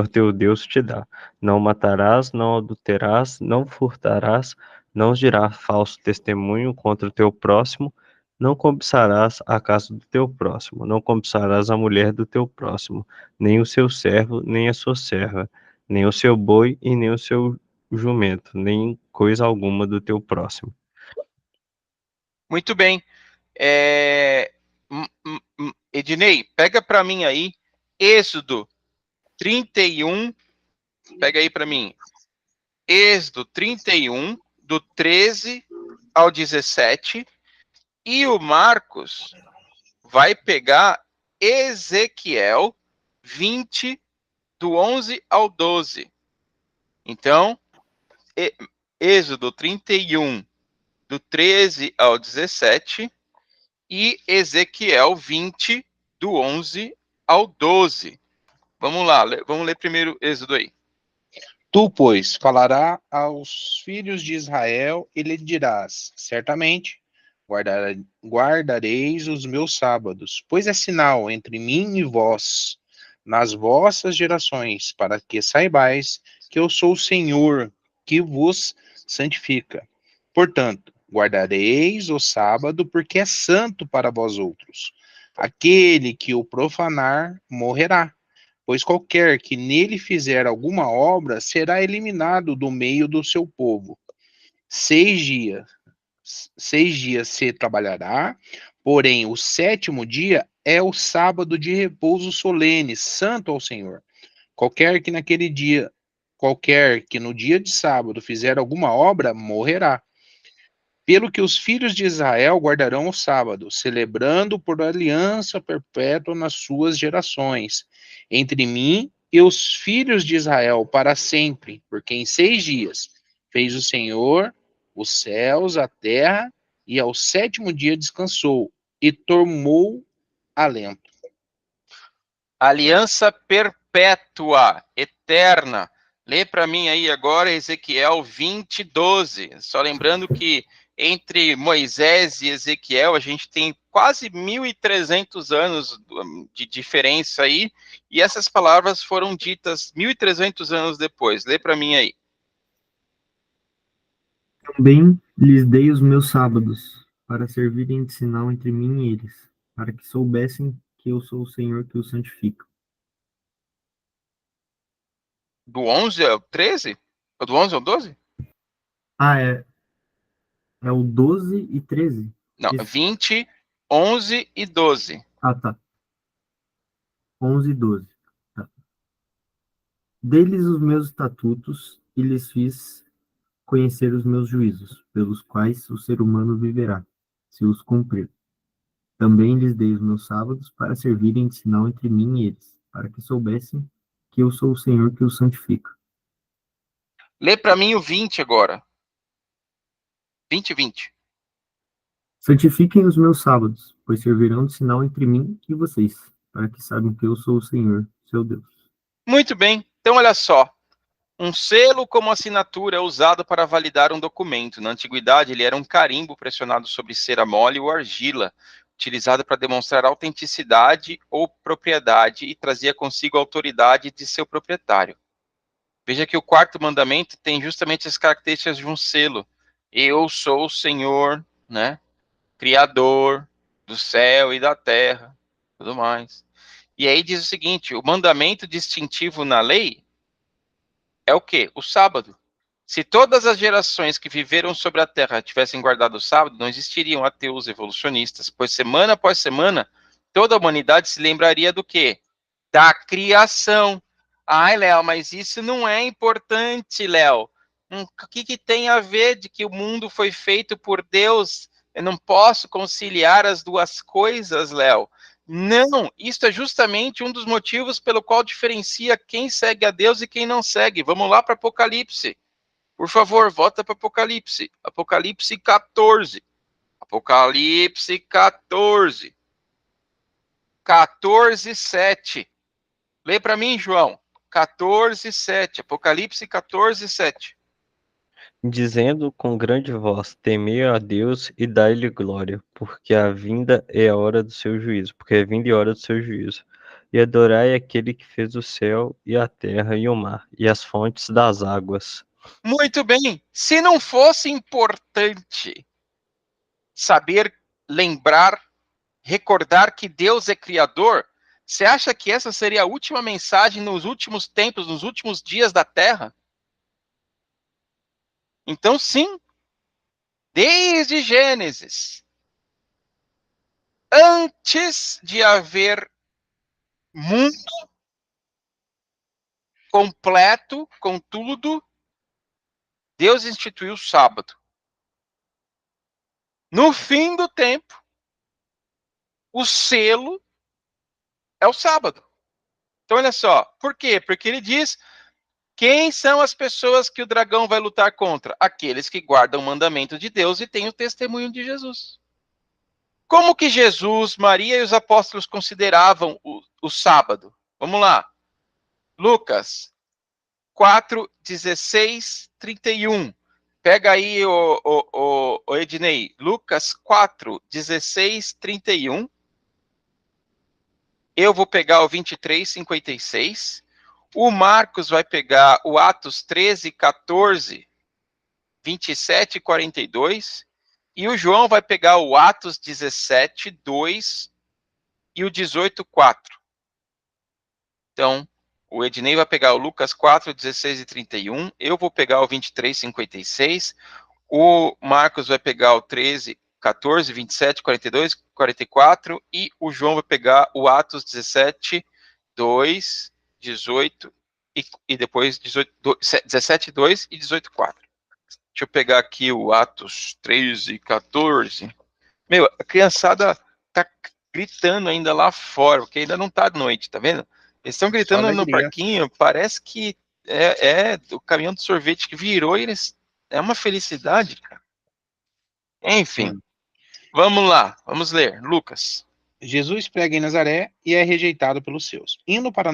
teu Deus te dá. Não matarás, não adulterarás, não furtarás, não dirás falso testemunho contra o teu próximo, não cobiçarás a casa do teu próximo, não cobiçarás a mulher do teu próximo, nem o seu servo, nem a sua serva, nem o seu boi e nem o seu jumento, nem coisa alguma do teu próximo. Muito bem. Ednei, pega para mim aí, Êxodo 31, pega aí para mim, Êxodo 31, do 13 ao 17, e o Marcos vai pegar Ezequiel 20, do 11 ao 12. Então, Êxodo 31, do 13 ao 17, e Ezequiel 20, do 11 ao 12. Vamos lá, vamos ler primeiro Êxodo aí. Tu, pois, falará aos filhos de Israel e lhe dirás, certamente, guardareis os meus sábados, pois é sinal entre mim e vós, nas vossas gerações, para que saibais que eu sou o Senhor, que vos santifica. Portanto, guardareis o sábado, porque é santo para vós outros. Aquele que o profanar morrerá. Pois qualquer que nele fizer alguma obra será eliminado do meio do seu povo. 6 dias se trabalhará, porém o sétimo dia é o sábado de repouso solene, santo ao Senhor. Qualquer que no dia de sábado fizer alguma obra, morrerá. Pelo que os filhos de Israel guardarão o sábado, celebrando por aliança perpétua nas suas gerações, entre mim e os filhos de Israel para sempre, porque em 6 dias fez o Senhor os céus, a terra, e ao sétimo dia descansou, e tomou alento. Aliança perpétua, eterna. Lê para mim aí agora Ezequiel 20, 12. Só lembrando que entre Moisés e Ezequiel a gente tem quase 1.300 anos de diferença aí, e essas palavras foram ditas 1.300 anos depois. Lê para mim aí. Também lhes dei os meus sábados, para servirem de sinal entre mim e eles, para que soubessem que eu sou o Senhor que os santifica. Do 11 ao 13? Do 11 ao 12? Ah, é o 12 e 13? Não, Isso. 20, 11 e 12. Ah, tá. 11 e 12. Tá. Dei-lhes os meus estatutos e lhes fiz conhecer os meus juízos, pelos quais o ser humano viverá, se os cumprir. Também lhes dei os meus sábados para servirem de sinal entre mim e eles, para que soubessem que eu sou o Senhor que os santifica. Lê para mim o 20 agora. 20 e 20. Santifiquem os meus sábados, pois servirão de sinal entre mim e vocês, para que saibam que eu sou o Senhor, seu Deus. Muito bem. Então, olha só. Um selo como assinatura é usado para validar um documento. Na antiguidade, ele era um carimbo pressionado sobre cera mole ou argila, utilizado para demonstrar autenticidade ou propriedade e trazia consigo a autoridade de seu proprietário. Veja que o quarto mandamento tem justamente as características de um selo. Eu sou o Senhor, né? Criador do céu e da terra, tudo mais. E aí diz o seguinte, o mandamento distintivo na lei é o quê? O sábado. Se todas as gerações que viveram sobre a Terra tivessem guardado o sábado, não existiriam ateus evolucionistas, pois semana após semana, toda a humanidade se lembraria do quê? Da criação. Ai, Léo, mas isso não é importante, Léo. O que tem a ver de que o mundo foi feito por Deus? Eu não posso conciliar as duas coisas, Léo. Não, isso é justamente um dos motivos pelo qual diferencia quem segue a Deus e quem não segue. Vamos lá para Apocalipse. Por favor, volta para Apocalipse. Apocalipse 14. Apocalipse 14. 14, 7. Lê para mim, João. 14, 7. Apocalipse 14, 7. dizendo com grande voz: Temei a Deus e dai-lhe glória, porque a vinda é a hora do seu juízo, porque é vinda e hora do seu juízo. E adorai aquele que fez o céu e a terra e o mar e as fontes das águas. Muito bem. Se não fosse importante saber, lembrar, recordar que Deus é criador, você acha que essa seria a última mensagem nos últimos tempos, nos últimos dias da Terra? Então, sim, desde Gênesis, antes de haver mundo completo, com tudo, Deus instituiu o sábado. No fim do tempo, o selo é o sábado. Então, olha só, por quê? Porque ele diz: quem são as pessoas que o dragão vai lutar contra? Aqueles que guardam o mandamento de Deus e têm o testemunho de Jesus. Como que Jesus, Maria e os apóstolos consideravam o sábado? Vamos lá. Lucas 4, 16, 31. Pega aí, o Ednei. Lucas 4, 16, 31. Eu vou pegar o 23, 56. O Marcos vai pegar o Atos 13, 14, 27 e 42. E o João vai pegar o Atos 17, 2 e o 18, 4. Então, o Ednei vai pegar o Lucas 4, 16 e 31. Eu vou pegar o 23, 56. O Marcos vai pegar o 13, 14, 27, 42, 44. E o João vai pegar o Atos 17, 2, 18 e depois 18, 17, 2 e 18, 4. Deixa eu pegar aqui o Atos 13, 14. Meu, a criançada tá gritando ainda lá fora, porque ainda não tá de noite, tá vendo? Eles estão Só gritando no alegria. parquinho, parece que é o caminhão de sorvete que virou e eles... É uma felicidade, cara. Enfim, vamos lá, vamos ler. Lucas. Jesus prega em Nazaré e é rejeitado pelos seus. Indo para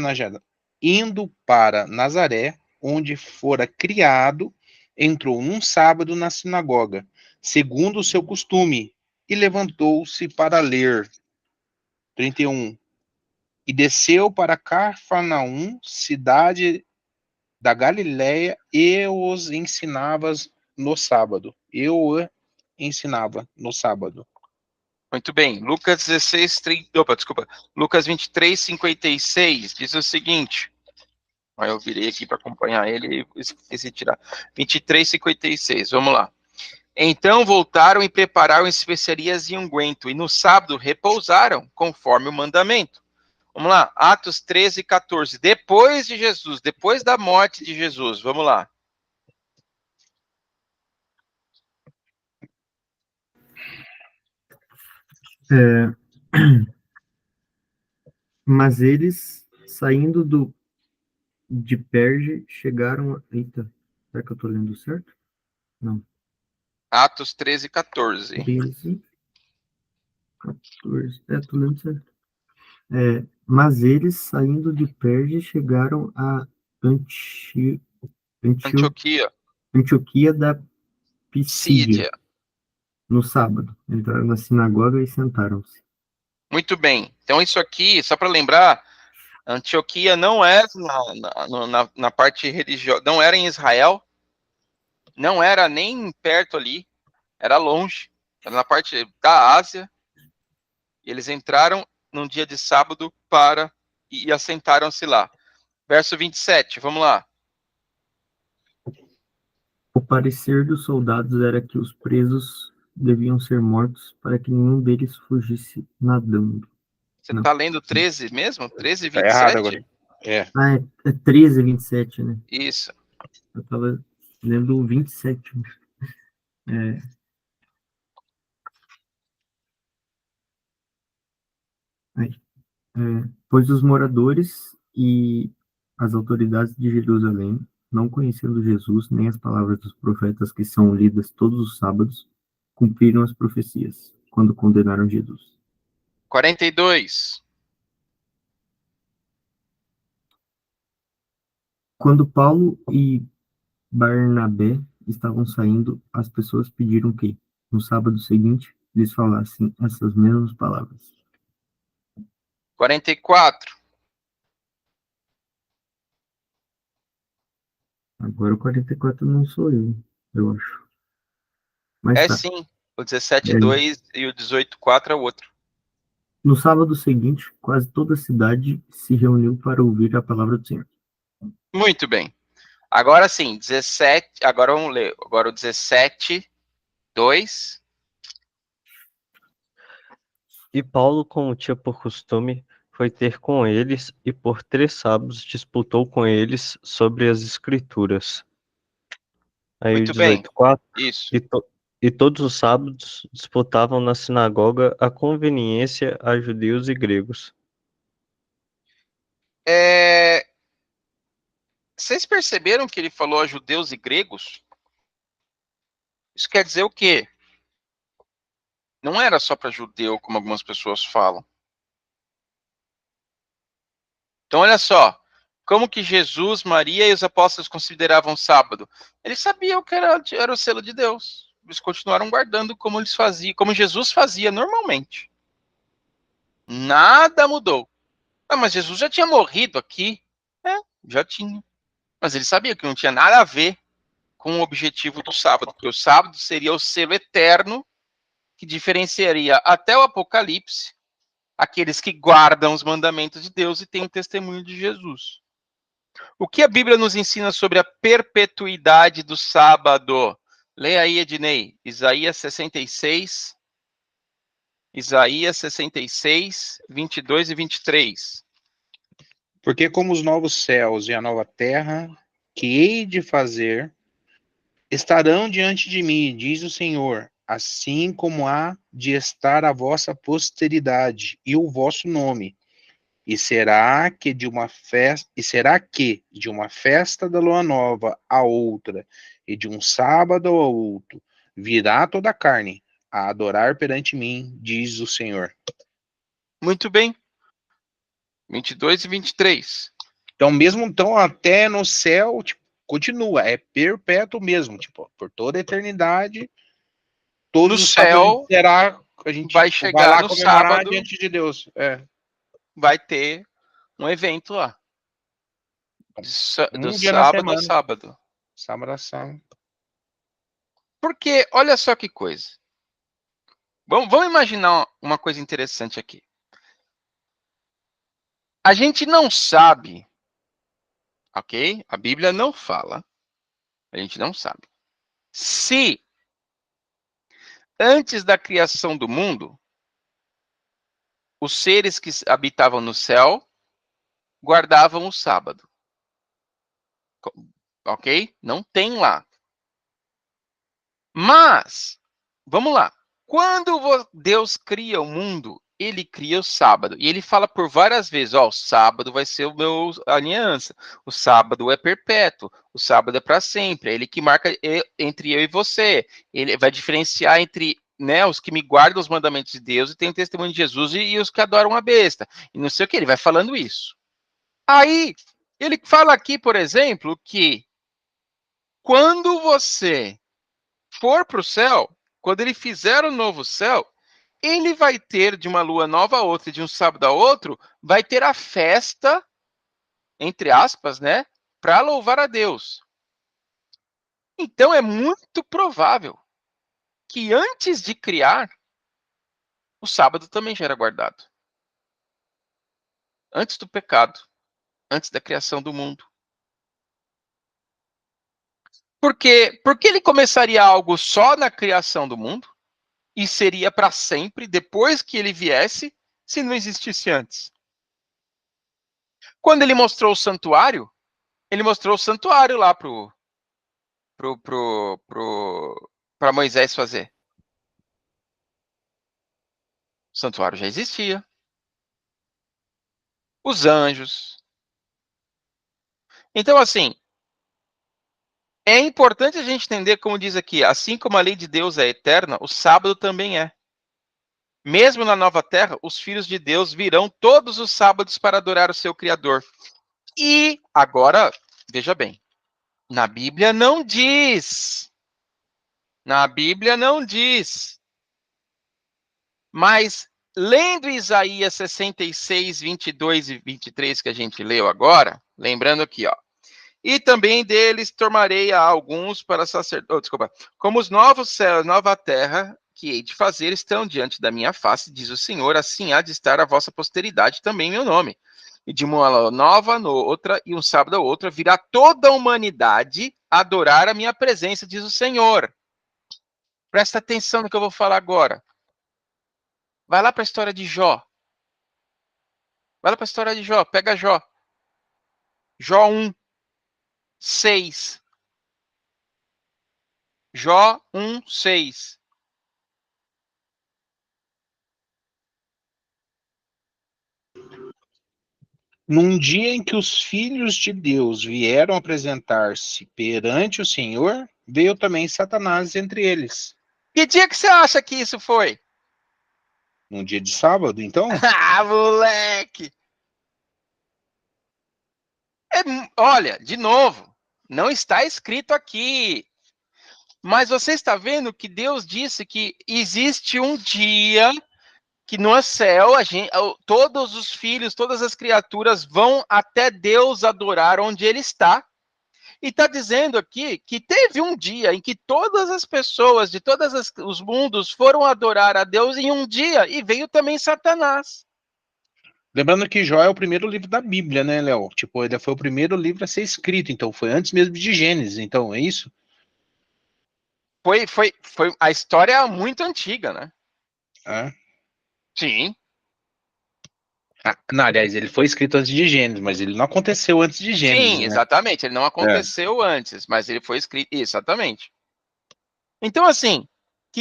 Nazaré, onde fora criado, entrou num sábado na sinagoga, segundo o seu costume, e levantou-se para ler. 31. E desceu para Cafarnaum, cidade da Galiléia, e os ensinava no sábado. Ensinava no sábado. Muito bem. Lucas 16, 30, opa, desculpa. Lucas 23, 56 diz o seguinte. Aí eu virei aqui para acompanhar ele e esqueci de tirar. 23, 56, vamos lá. Então voltaram e prepararam especiarias e unguento, e no sábado repousaram, conforme o mandamento. Vamos lá, Atos 13, 14. Depois de Jesus, depois da morte de Jesus, vamos lá. É, mas eles, saindo de Perge, chegaram a... Eita, será que eu tô lendo certo? Não. Atos 13, 14. 13, 14. Tô lendo certo. Mas eles, saindo de Perge, chegaram a Anti, Antio, Antioquia, Antioquia da Pisídia, Síria. no sábado. Entraram na sinagoga e sentaram-se. Muito bem. Então isso aqui, só para lembrar, Antioquia não é na parte religiosa, não era em Israel, não era nem perto ali, era longe, era na parte da Ásia. E eles entraram num dia de sábado e assentaram-se lá. Verso 27, vamos lá. O parecer dos soldados era que os presos deviam ser mortos para que nenhum deles fugisse nadando. Você Não. está lendo 13 mesmo? 13, Tá errado 27? agora. É. É 13, 27, né? Isso. Eu tava lendo o 27. É, aí. Pois os moradores e as autoridades de Jerusalém, não conhecendo Jesus nem as palavras dos profetas que são lidas todos os sábados, cumpriram as profecias quando condenaram Jesus. 42. Quando Paulo e Barnabé estavam saindo, as pessoas pediram que, no sábado seguinte, lhes falassem essas mesmas palavras. 44. Agora o 44 não sou eu acho. Mas É tá. sim. O 17:2 e o 18:4 é o outro. No sábado seguinte, quase toda a cidade se reuniu para ouvir a palavra do Senhor. Muito bem. Agora sim, 17. Agora vamos ler. Agora o 17:2. E Paulo, como tinha por costume, foi ter com eles e por 3 sábados disputou com eles sobre as Escrituras. Aí o Muito bem. 18:4. Isso. E todos os sábados disputavam na sinagoga a conveniência a judeus e gregos. Vocês perceberam que ele falou a judeus e gregos? Isso quer dizer o quê? Não era só para judeu, como algumas pessoas falam. Então, olha só. Como que Jesus, Maria e os apóstolos consideravam o sábado? Eles sabiam que era o selo de Deus. Eles continuaram guardando como eles faziam, como Jesus fazia normalmente. Nada mudou. Ah, mas Jesus já tinha morrido aqui. Já tinha. Mas ele sabia que não tinha nada a ver com o objetivo do sábado, porque o sábado seria o selo eterno que diferenciaria até o Apocalipse aqueles que guardam os mandamentos de Deus e têm o testemunho de Jesus. O que a Bíblia nos ensina sobre a perpetuidade do sábado? Leia aí, Ednei, Isaías 66, 22 e 23. Porque como os novos céus e a nova terra que hei de fazer estarão diante de mim, diz o Senhor, assim como há de estar a vossa posteridade e o vosso nome. E será que de uma festa da lua nova a outra e de um sábado ao outro virá toda a carne a adorar perante mim, diz o Senhor. Muito bem. 22 e 23. Então, mesmo então, até no céu, tipo, continua, é perpétuo mesmo, tipo, por toda a eternidade, todos No os sábados céu, a gente vai tipo, vai chegar lá no comemorar sábado, diante de Deus. vai ter um evento lá. Do Um dia na sábado a semana, sábado. sábado a sábado. Porque, olha só que coisa. Vamos imaginar uma coisa interessante aqui. A gente não sabe, ok? A Bíblia não fala. A gente não sabe. Se, antes da criação do mundo, os seres que habitavam no céu guardavam o sábado. Ok? Não tem lá. Mas, vamos lá. Quando Deus cria o mundo, ele cria o sábado. E ele fala por várias vezes, ó, o sábado vai ser a aliança. O sábado é perpétuo. O sábado é para sempre. É ele que marca entre eu e você. Ele vai diferenciar entre, né, os que me guardam os mandamentos de Deus e têm o testemunho de Jesus e os que adoram a besta. E não sei o que, ele vai falando isso. Aí, ele fala aqui, por exemplo, que quando você for para o céu, quando ele fizer o novo céu, ele vai ter de uma lua nova a outra, de um sábado a outro, vai ter a festa, entre aspas, né, para louvar a Deus. Então é muito provável que antes de criar, o sábado também já era guardado. Antes do pecado, antes da criação do mundo. Por que ele começaria algo só na criação do mundo e seria para sempre depois que ele viesse, se não existisse antes? Quando ele mostrou o santuário, ele mostrou o santuário lá para Moisés fazer. O santuário já existia. Os anjos. Então, assim, é importante a gente entender, como diz aqui, assim como a lei de Deus é eterna, o sábado também é. Mesmo na nova terra, os filhos de Deus virão todos os sábados para adorar o seu Criador. E agora, veja bem, na Bíblia não diz Na Bíblia não diz. Mas, lendo Isaías 66, 22 e 23, que a gente leu agora, lembrando aqui, ó. E também deles tomarei a alguns para sacerdotes, desculpa, como os novos céus, nova terra, que hei de fazer, estão diante da minha face, diz o Senhor, assim há de estar a vossa posteridade também meu nome. E de uma nova no outra, e um sábado a outra, virá toda a humanidade adorar a minha presença, diz o Senhor. Presta atenção no que eu vou falar agora. Vai lá para a história de Jó. Vai lá para a história de Jó. Pega Jó. Jó 1, 6. Jó 1, 6. Num dia em que os filhos de Deus vieram apresentar-se perante o Senhor, veio também Satanás entre eles. Que dia que você acha que isso foi? Num dia de sábado, então? Ah, moleque! Olha, de novo, não está escrito aqui. Mas você está vendo que Deus disse que existe um dia que no céu todos os filhos, todas as criaturas vão até Deus adorar onde Ele está. E está dizendo aqui que teve um dia em que todas as pessoas de todos os mundos foram adorar a Deus em um dia, e veio também Satanás. Lembrando que Jó é o primeiro livro da Bíblia, né, Léo? Tipo, ele foi o primeiro livro a ser escrito, então foi antes mesmo de Gênesis, então, é isso? Foi a história é muito antiga, né? Ah. Sim. Não, aliás, ele foi escrito antes de Gênesis, mas ele não aconteceu antes de Gênesis, Sim, né? exatamente. Ele não aconteceu antes, mas ele foi escrito. Exatamente. Então, assim, o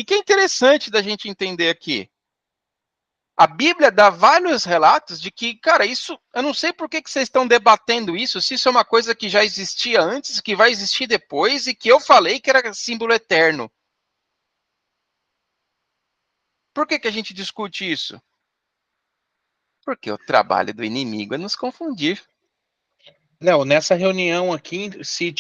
que é interessante da gente entender aqui? A Bíblia dá vários relatos de que, cara, isso, eu não sei por que vocês estão debatendo isso, se isso é uma coisa que já existia antes, que vai existir depois, e que eu falei que era símbolo eterno. Por que a gente discute isso? Porque o trabalho do inimigo é nos confundir. Léo, nessa reunião aqui, se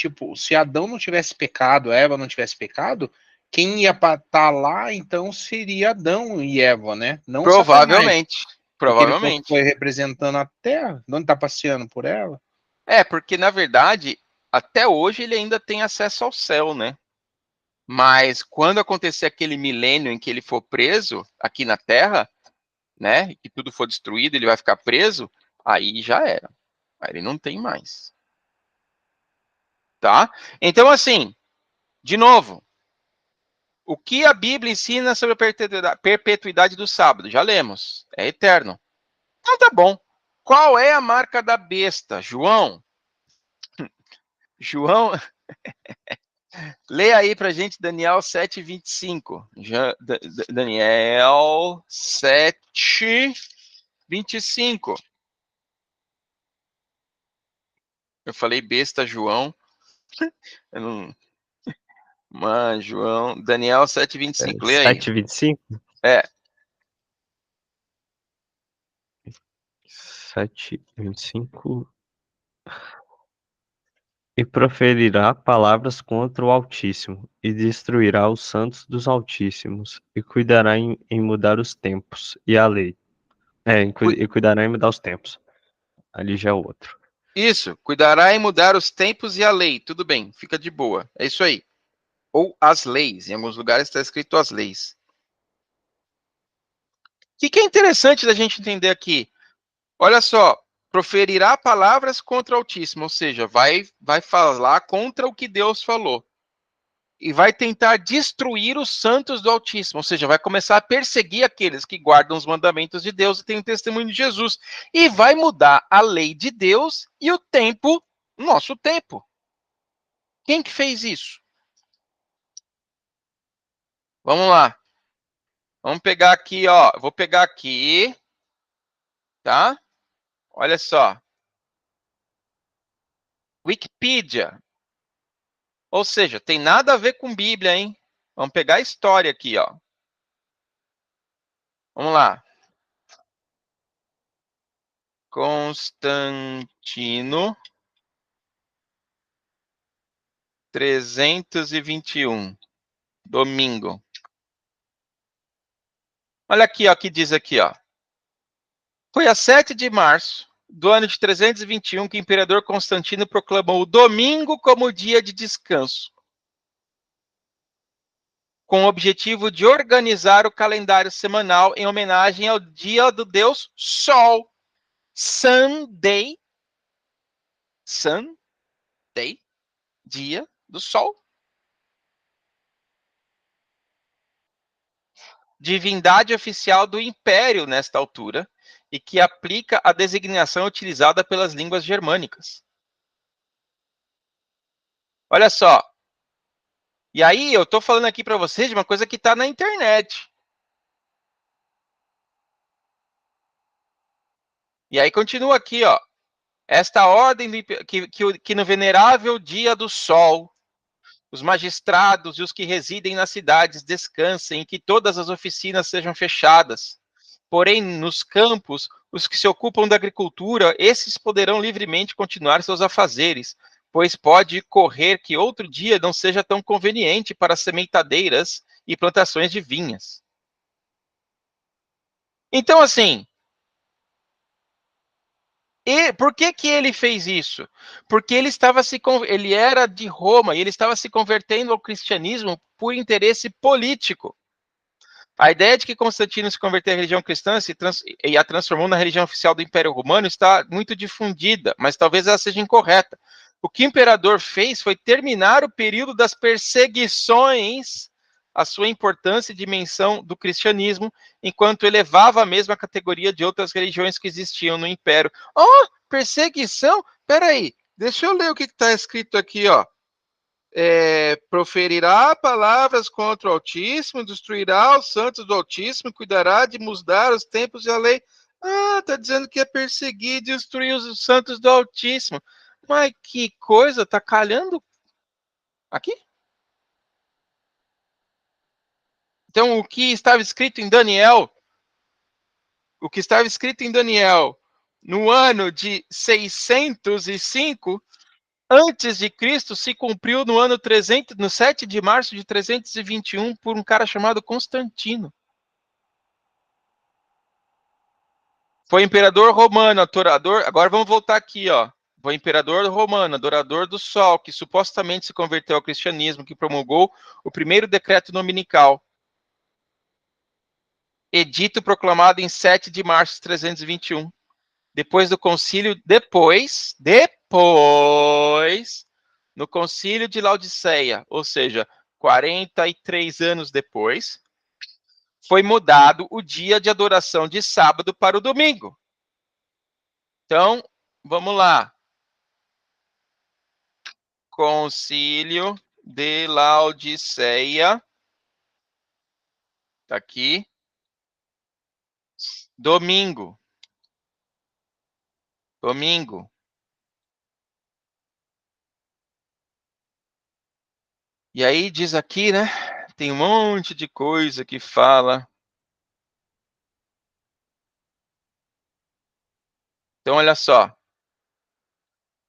Adão não tivesse pecado, Eva não tivesse pecado, quem ia estar lá, então, seria Adão e Eva, né? Não Satanás. Provavelmente. Porque ele Provavelmente. foi representando a Terra, não está passeando por ela. É, porque na verdade, até hoje ele ainda tem acesso ao céu, né? Mas quando acontecer aquele milênio em que ele for preso aqui na Terra, né? E tudo for destruído, ele vai ficar preso, aí já era. Aí ele não tem mais. Tá? Então, assim, de novo, o que a Bíblia ensina sobre a perpetuidade do sábado? Já lemos. É eterno. Então tá bom. Qual é a marca da besta? João? João, lê aí pra gente Daniel 7:25. Daniel 7:25. Eu falei besta, João. Eu não... Mas, João. Daniel 7:25. Lê aí. 7:25? É. 7:25. E proferirá palavras contra o Altíssimo, e destruirá os santos dos Altíssimos, e cuidará em mudar os tempos e a lei. E cuidará em mudar os tempos. Ali já é o outro. Isso. Cuidará em mudar os tempos e a lei. Tudo bem. Fica de boa. É isso aí. Ou as leis. Em alguns lugares está escrito as leis. O que é interessante da gente entender aqui? Olha só. Proferirá palavras contra o Altíssimo. Ou seja, vai falar contra o que Deus falou. E vai tentar destruir os santos do Altíssimo, ou seja, vai começar a perseguir aqueles que guardam os mandamentos de Deus e têm o testemunho de Jesus, e vai mudar a lei de Deus e o tempo, nosso tempo. Quem que fez isso? Vamos lá. Vamos pegar aqui, ó. Vou pegar aqui, tá? Olha só. Wikipedia. Ou seja, tem nada a ver com Bíblia, hein? Vamos pegar a história aqui, ó. Vamos lá. Constantino 321. Domingo. Olha aqui, ó, que diz aqui, ó. Foi a 7 de março do ano de 321 que o imperador Constantino proclamou o domingo como dia de descanso, com o objetivo de organizar o calendário semanal em homenagem ao dia do deus Sol. Sunday, dia do Sol. Divindade oficial do Império nesta altura, e que aplica a designação utilizada pelas línguas germânicas. Olha só. E aí, eu estou falando aqui para vocês de uma coisa que está na internet. E aí continua aqui, ó. Esta ordem que no venerável dia do Sol, os magistrados e os que residem nas cidades descansem e que todas as oficinas sejam fechadas. Porém, nos campos, os que se ocupam da agricultura, esses poderão livremente continuar seus afazeres, pois pode correr que outro dia não seja tão conveniente para sementadeiras e plantações de vinhas. Então, assim, e por que ele fez isso? Porque ele era de Roma e ele estava se convertendo ao cristianismo por interesse político. A ideia de que Constantino se converteu à religião cristã e a transformou na religião oficial do Império Romano está muito difundida, mas talvez ela seja incorreta. O que o imperador fez foi terminar o período das perseguições, a sua importância e dimensão do cristianismo, enquanto elevava a mesma categoria de outras religiões que existiam no Império. Oh, perseguição? Peraí, deixa eu ler o que está escrito aqui, ó. Proferirá palavras contra o Altíssimo, destruirá os santos do Altíssimo, cuidará de mudar os tempos e a lei. Ah, está dizendo que é perseguir e destruir os santos do Altíssimo. Mas que coisa, tá calhando aqui? Então, o que estava escrito em Daniel, no ano de 605, antes de Cristo, se cumpriu no 7 de março de 321 por um cara chamado Constantino. Foi imperador romano, adorador. Agora vamos voltar aqui, ó. Foi imperador romano, adorador do sol, que supostamente se converteu ao cristianismo, que promulgou o primeiro decreto dominical. Edito proclamado em 7 de março de 321. Depois do concílio, no concílio de Laodiceia, ou seja, 43 anos depois, foi mudado o dia de adoração de sábado para o domingo. Então, vamos lá. Concílio de Laodiceia. Tá aqui. Domingo. E aí diz aqui, né? Tem um monte de coisa que fala. Então, olha só.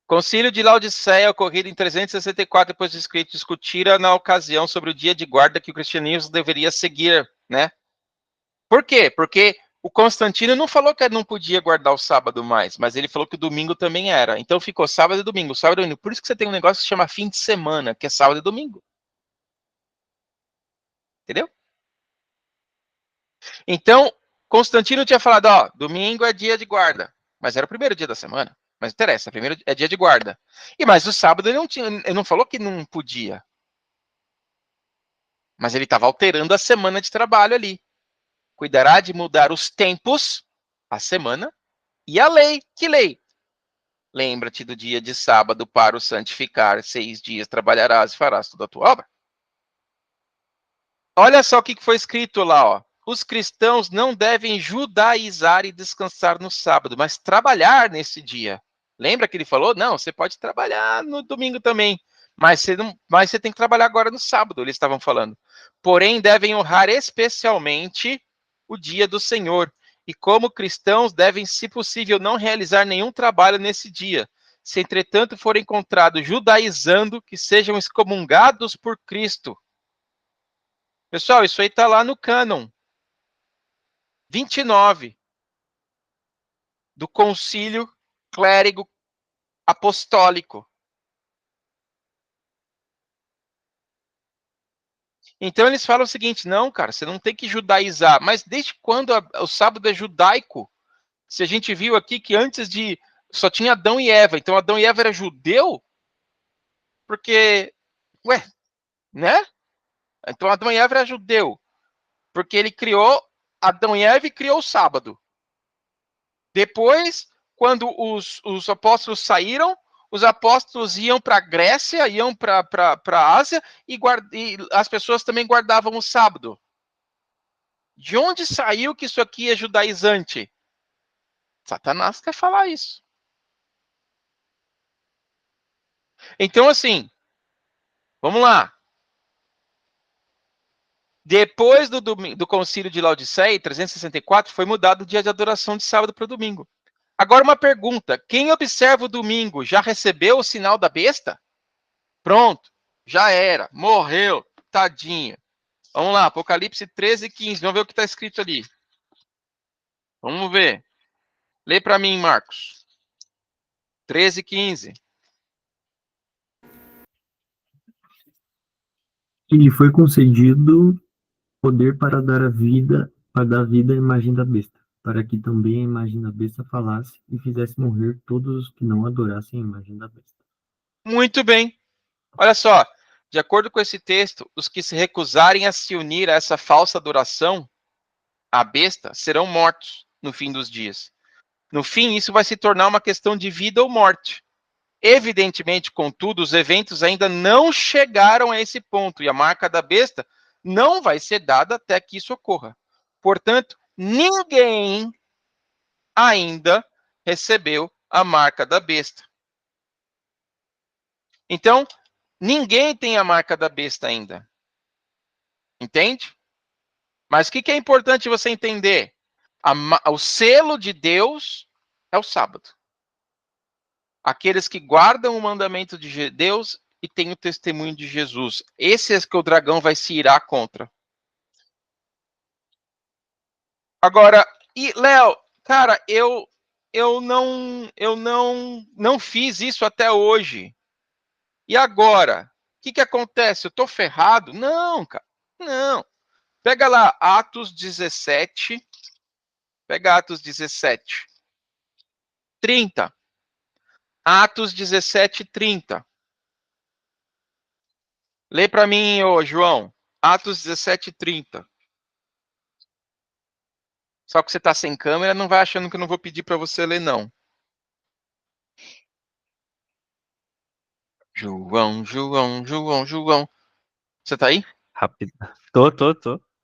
Concílio de Laodiceia, ocorrido em 364 depois de Cristo, discutira na ocasião sobre o dia de guarda que o cristianismo deveria seguir, né? Por quê? Porque o Constantino não falou que não podia guardar o sábado mais, mas ele falou que o domingo também era. Então ficou sábado e domingo, sábado e domingo. Por isso que você tem um negócio que se chama fim de semana, que é sábado e domingo. Entendeu? Então, Constantino tinha falado, ó, domingo é dia de guarda, mas era o primeiro dia da semana. Mas não interessa, primeiro é dia de guarda. Mas o sábado ele não falou que não podia. Mas ele estava alterando a semana de trabalho ali. Cuidará de mudar os tempos, a semana, e a lei. Que lei? Lembra-te do dia de sábado para o santificar, 6 dias trabalharás e farás toda a tua obra. Olha só o que foi escrito lá, ó. Os cristãos não devem judaizar e descansar no sábado, mas trabalhar nesse dia. Lembra que ele falou? Não, você pode trabalhar no domingo também, mas você tem que trabalhar agora no sábado, eles estavam falando. Porém, devem honrar especialmente o dia do Senhor. E como cristãos, devem, se possível, não realizar nenhum trabalho nesse dia. Se, entretanto, forem encontrados judaizando, que sejam excomungados por Cristo. Pessoal, isso aí está lá no cânon 29 do Concílio Clérigo Apostólico. Então eles falam o seguinte, não, cara, você não tem que judaizar. Mas desde quando o sábado é judaico? Se a gente viu aqui que antes de... só tinha Adão e Eva. Então Adão e Eva era judeu? Porque... ué, né? Então Adão e Eva era judeu. Porque ele criou Adão e Eva e criou o sábado. Depois, quando os apóstolos saíram, os apóstolos iam para a Grécia, iam para a Ásia, e as pessoas também guardavam o sábado. De onde saiu que isso aqui é judaizante? Satanás quer falar isso. Então, assim, vamos lá. Depois do concílio de Laodiceia, 364, foi mudado o dia de adoração de sábado para o domingo. Agora uma pergunta, quem observa o domingo já recebeu o sinal da besta? Pronto, já era, morreu, tadinho. Vamos lá, Apocalipse 13, 15, vamos ver o que está escrito ali. Vamos ver. Lê para mim, Marcos. 13, 15. E lhe foi concedido poder para dar vida à imagem da besta, para que também a imagem da besta falasse e fizesse morrer todos os que não adorassem a imagem da besta. Muito bem. Olha só, de acordo com esse texto, os que se recusarem a se unir a essa falsa adoração, à besta, serão mortos no fim dos dias. No fim, isso vai se tornar uma questão de vida ou morte. Evidentemente, contudo, os eventos ainda não chegaram a esse ponto e a marca da besta não vai ser dada até que isso ocorra. Portanto, ninguém ainda recebeu a marca da besta. Então, ninguém tem a marca da besta ainda. Entende? Mas o que é importante você entender? O selo de Deus é o sábado. Aqueles que guardam o mandamento de Deus e têm o testemunho de Jesus. Esse é que o dragão vai se irar contra. Agora, Léo, cara, eu não fiz isso até hoje. E agora? O que acontece? Eu tô ferrado? Não, cara. Não. Pega lá Atos 17. Pega Atos 17. 30. Atos 17, 30. Lê para mim, ô João. Atos 17, 30. Só que você está sem câmera, não vai achando que eu não vou pedir para você ler, não. João. Você tá aí? Rápido. Tô.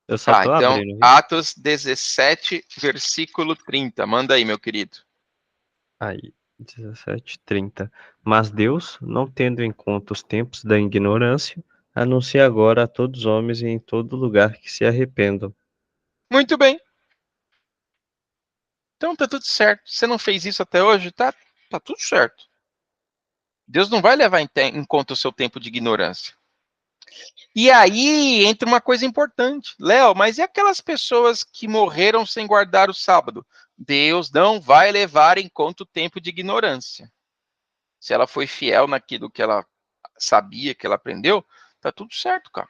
Eu só Tá, tô então, abrindo. Viu? Atos 17, versículo 30. Manda aí, meu querido. Aí, 17:30. Mas Deus, não tendo em conta os tempos da ignorância, anuncia agora a todos os homens e em todo lugar que se arrependam. Muito bem. Então tá tudo certo. Você não fez isso até hoje? Tá tudo certo. Deus não vai levar em conta o seu tempo de ignorância. E aí entra uma coisa importante. Léo, mas e aquelas pessoas que morreram sem guardar o sábado? Deus não vai levar em conta o tempo de ignorância. Se ela foi fiel naquilo que ela sabia, que ela aprendeu, tá tudo certo, cara.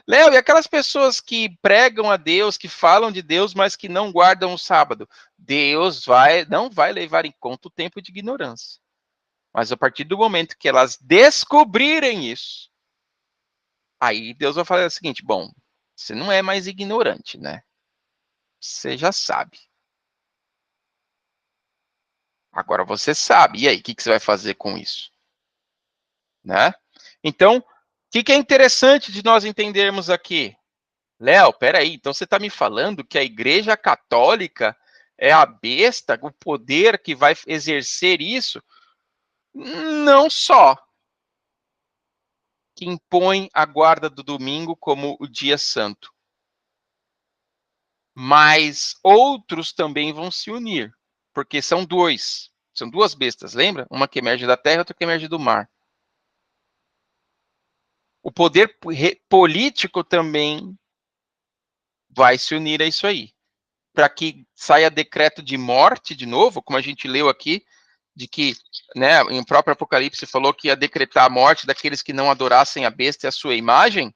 Léo, e aquelas pessoas que pregam a Deus, que falam de Deus, mas que não guardam o sábado? Deus não vai levar em conta o tempo de ignorância. Mas a partir do momento que elas descobrirem isso, aí Deus vai falar o seguinte, bom, você não é mais ignorante, né? Você já sabe. Agora você sabe. E aí, o que você vai fazer com isso? Né? Então, o que é interessante de nós entendermos aqui? Léo, peraí, então você está me falando que a Igreja Católica é a besta, o poder que vai exercer isso? Não só que impõe a guarda do domingo como o dia santo, mas outros também vão se unir, porque são duas bestas, lembra? Uma que emerge da terra, outra que emerge do mar. O poder político também vai se unir a isso aí. Para que saia decreto de morte de novo, como a gente leu aqui, de que, né, em próprio Apocalipse falou que ia decretar a morte daqueles que não adorassem a besta e a sua imagem.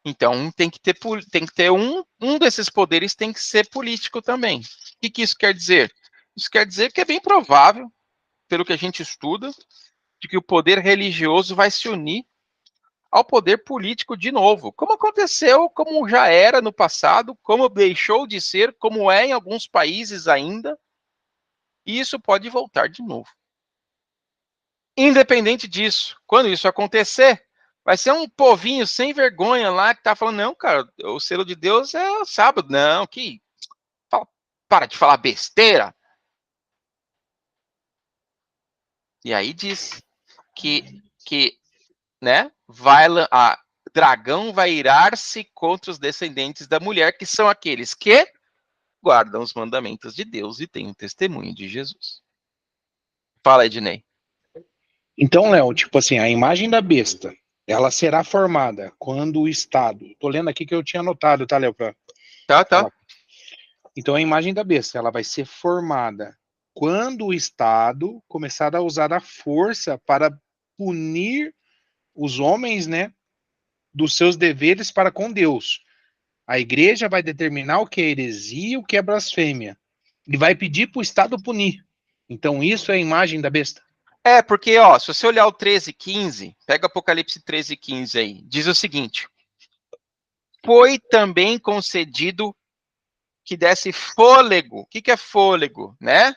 Então tem que ter um desses poderes tem que ser político também. O que isso quer dizer? Isso quer dizer que é bem provável, pelo que a gente estuda, de que o poder religioso vai se unir ao poder político de novo, como aconteceu, como já era no passado, como deixou de ser, como é em alguns países ainda, e isso pode voltar de novo. Independente disso, quando isso acontecer, vai ser um povinho sem vergonha lá que tá falando, não, cara, o selo de Deus é o sábado. Não, que para de falar besteira. E aí diz que né, dragão vai irar-se contra os descendentes da mulher, que são aqueles que guardam os mandamentos de Deus e têm o testemunho de Jesus. Fala, Ednei. Então, Léo, tipo assim, a imagem da besta, ela será formada quando o Estado... Tô lendo aqui que eu tinha anotado, tá, Léo? Tá. Então, a imagem da besta, ela vai ser formada quando o Estado começar a usar a força para punir os homens, né, dos seus deveres para com Deus. A igreja vai determinar o que é heresia e o que é blasfêmia. E vai pedir para o Estado punir. Então, isso é a imagem da besta. É, porque, ó, se você olhar o 13:15, pega Apocalipse 13:15 aí, diz o seguinte: foi também concedido que desse fôlego. O que é fôlego, né?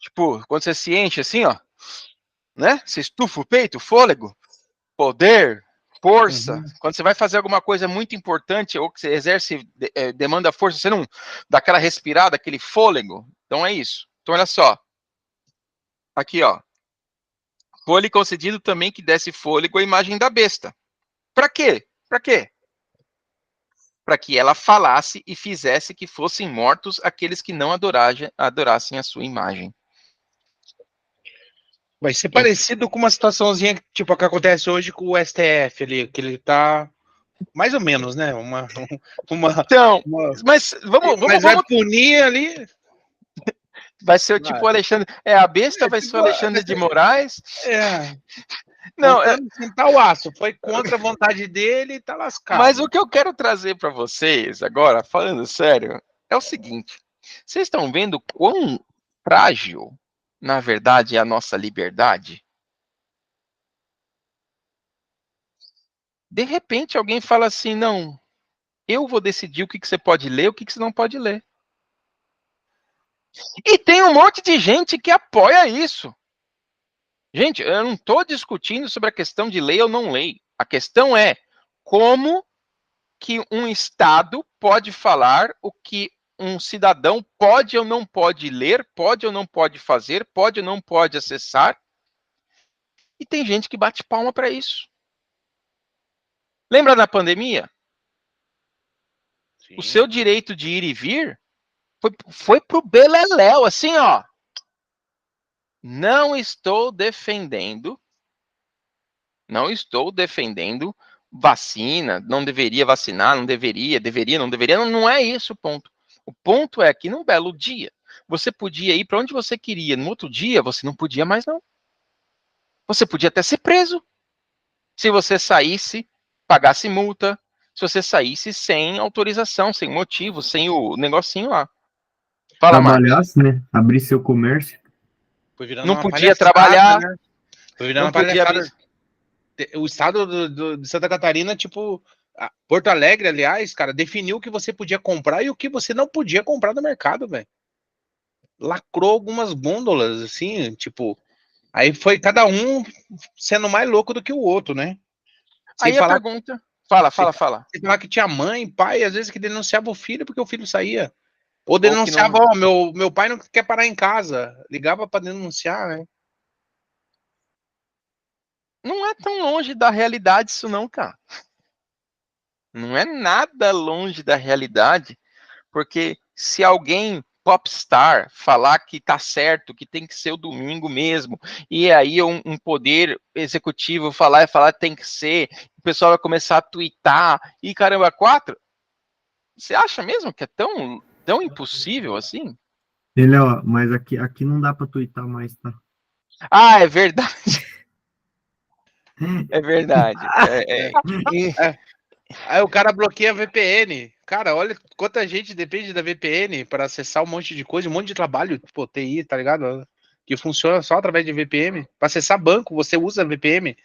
Tipo, quando você se enche assim, ó, né? Você estufa o peito, fôlego, poder, força. Uhum. Quando você vai fazer alguma coisa muito importante ou que você exerce, demanda força, você não dá aquela respirada, aquele fôlego. Então é isso. Então olha só. Aqui, ó. Foi-lhe concedido também que desse fôlego à imagem da besta. Para quê? Para quê? Para que ela falasse e fizesse que fossem mortos aqueles que não adorassem a sua imagem. Vai ser parecido com uma situaçãozinha tipo a que acontece hoje com o STF ali, que ele tá mais ou menos, né? Então, mas mas vai punir ali. Vai ser tipo o Alexandre. A besta vai ser o Alexandre de Moraes. Não, sentar o aço. Foi contra a vontade dele e tá lascado. Mas o que eu quero trazer para vocês agora, falando sério, é o seguinte: vocês estão vendo quão frágil, na verdade, é a nossa liberdade? De repente, alguém fala assim: não, eu vou decidir o que você pode ler, o que você não pode ler. E tem um monte de gente que apoia isso. Gente, eu não estou discutindo sobre a questão de lei ou não lei. A questão é como que um Estado pode falar o que um cidadão pode ou não pode ler, pode ou não pode fazer, pode ou não pode acessar. E tem gente que bate palma para isso. Lembra da pandemia? Sim. O seu direito de ir e vir foi pro beleléu, assim, ó. Não estou defendendo vacina, não deveria vacinar, não deveria, não é esse o ponto. O ponto é que num belo dia, você podia ir para onde você queria, no outro dia você não podia mais não. Você podia até ser preso. Se você saísse, pagasse multa, se você saísse sem autorização, sem motivo, sem o negocinho lá. Fala, trabalhasse, Marcos. Né? Abrir seu comércio. Não podia trabalhar. Né? Foi virando uma palhaçada. O estado de Santa Catarina, tipo, Porto Alegre, aliás, cara, definiu o que você podia comprar e o que você não podia comprar no mercado, velho. Lacrou algumas gôndolas, assim, tipo, aí foi cada um sendo mais louco do que o outro, né? Sem aí falar, a pergunta... Fala. Você falar que tinha mãe, pai, às vezes que denunciava o filho porque o filho saía. Ou denunciava, não... meu pai não quer parar em casa. Ligava para denunciar, né? Não é tão longe da realidade isso não, cara. Não é nada longe da realidade, porque se alguém popstar falar que tá certo, que tem que ser o domingo mesmo, e aí um poder executivo falar tem que ser, o pessoal vai começar a twittar, e caramba, 4, Você acha mesmo que é tão impossível assim? Ele, ó, mas aqui não dá pra tuitar mais, tá? Ah, é verdade. É verdade. Aí o cara bloqueia a VPN. Cara, olha quanta gente depende da VPN para acessar um monte de coisa, um monte de trabalho, tipo, TI, tá ligado? Que funciona só através de VPN. Para acessar banco, você usa VPN.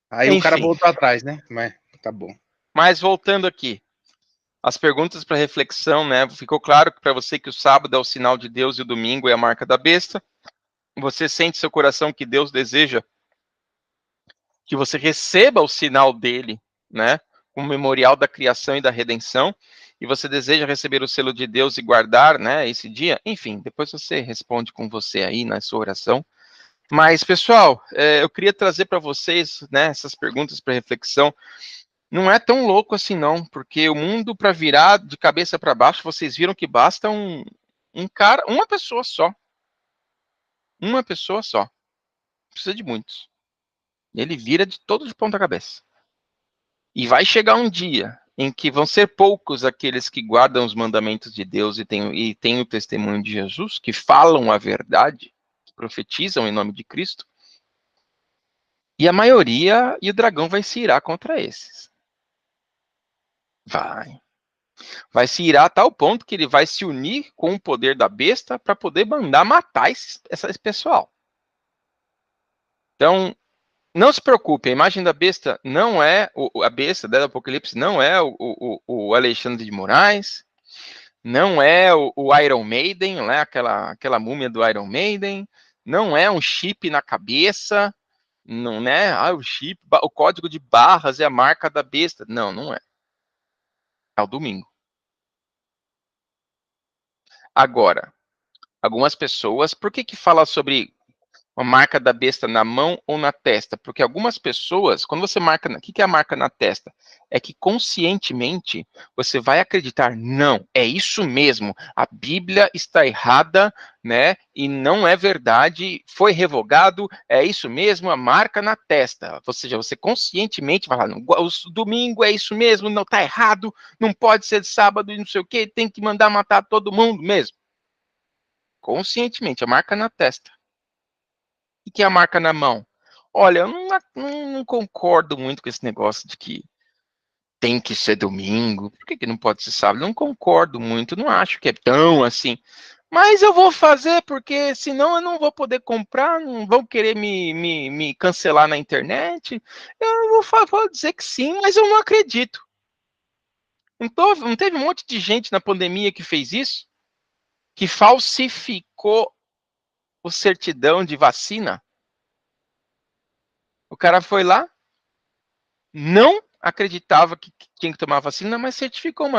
Aí o cara Enfim, voltou atrás, né? Mas tá bom. mas voltando aqui, as perguntas para reflexão, né? Ficou claro para você que o sábado é o sinal de Deus e o domingo é a marca da besta. Você sente seu coração que Deus deseja que você receba o sinal dele, né? Como memorial da criação e da redenção. E você deseja receber o selo de Deus e guardar, né? Esse dia. Enfim, depois você responde com você aí na sua oração. Mas, pessoal, eu queria trazer para vocês, né, essas perguntas para reflexão. Não é tão louco assim, não, porque o mundo para virar de cabeça para baixo, vocês viram que basta um cara, uma pessoa só. Uma pessoa só. Não precisa de muitos. Ele vira de todo de ponta cabeça. E vai chegar um dia em que vão ser poucos aqueles que guardam os mandamentos de Deus e têm o testemunho de Jesus, que falam a verdade, que profetizam em nome de Cristo. E a maioria, e o dragão vai se irar contra esses. Vai se irar a tal ponto que ele vai se unir com o poder da besta para poder mandar matar esse pessoal. Então, não se preocupe, a imagem da besta não é, a besta do Apocalipse não é o Alexandre de Moraes, não é o Iron Maiden, né, aquela múmia do Iron Maiden, não é um chip na cabeça, não, né? O chip, o código de barras é a marca da besta. Não, não é. É o domingo. Agora, algumas pessoas, por que fala sobre uma marca da besta na mão ou na testa? Porque algumas pessoas, quando você marca, o que é a marca na testa? É que conscientemente você vai acreditar, não, é isso mesmo, a Bíblia está errada, né? E não é verdade, foi revogado, é isso mesmo, a marca na testa. Ou seja, você conscientemente vai falar, o domingo é isso mesmo, não está errado, não pode ser sábado e não sei o que, tem que mandar matar todo mundo mesmo. Conscientemente, a marca na testa. O que é a marca na mão? Olha, eu não concordo muito com esse negócio de que tem que ser domingo. Por que não pode ser sábado? Não concordo muito, não acho que é tão assim. Mas eu vou fazer porque senão eu não vou poder comprar, não vão querer me cancelar na internet. Eu vou dizer que sim, mas eu não acredito. Não teve um monte de gente na pandemia que fez isso? Que falsificou o certidão de vacina? O cara foi lá, não acreditava que tinha que tomar vacina, mas certificou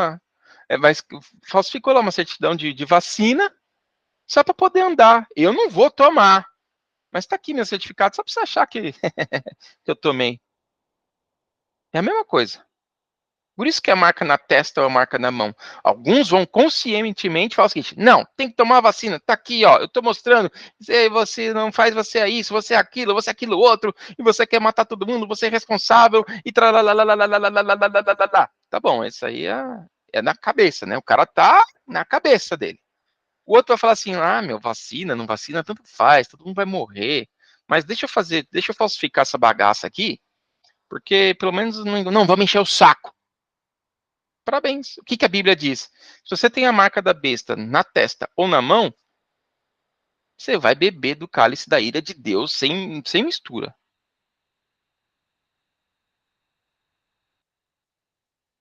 falsificou lá uma certidão de vacina só para poder andar. Eu não vou tomar, mas está aqui meu certificado só para você achar que, que eu tomei. É a mesma coisa. Por isso que a marca na testa ou a marca na mão. Alguns vão conscientemente falar o seguinte: não, tem que tomar a vacina, tá aqui, ó, eu tô mostrando, você não faz, você é isso, você é aquilo outro, e você quer matar todo mundo, você é responsável, e tá bom, isso aí é na cabeça, né? O cara tá na cabeça dele. O outro vai falar assim: ah, meu, vacina, não vacina, tanto faz, todo mundo vai morrer. Mas deixa eu falsificar essa bagaça aqui, porque pelo menos não vamos encher o saco. Parabéns. O que a Bíblia diz? Se você tem a marca da besta na testa ou na mão, você vai beber do cálice da ira de Deus sem mistura.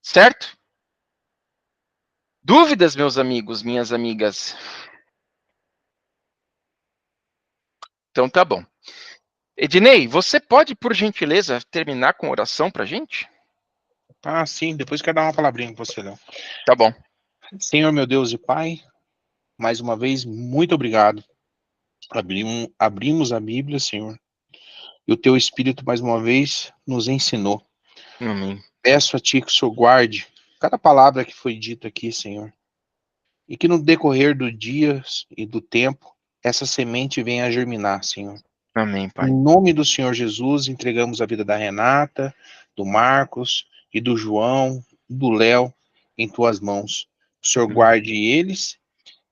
Certo? Dúvidas, meus amigos, minhas amigas? Então tá bom. Ednei, você pode, por gentileza, terminar com oração pra gente? Ah, sim, depois eu quero dar uma palavrinha com você, Léo. Tá bom. Senhor, meu Deus e Pai, mais uma vez, muito obrigado. Abrimos a Bíblia, Senhor, e o Teu Espírito, mais uma vez, nos ensinou. Amém. Peço a Ti que o Senhor guarde cada palavra que foi dita aqui, Senhor, e que no decorrer do dia e do tempo, essa semente venha a germinar, Senhor. Amém, Pai. Em nome do Senhor Jesus, entregamos a vida da Renata, do Marcos e do João do Léo em tuas mãos. O Senhor guarde eles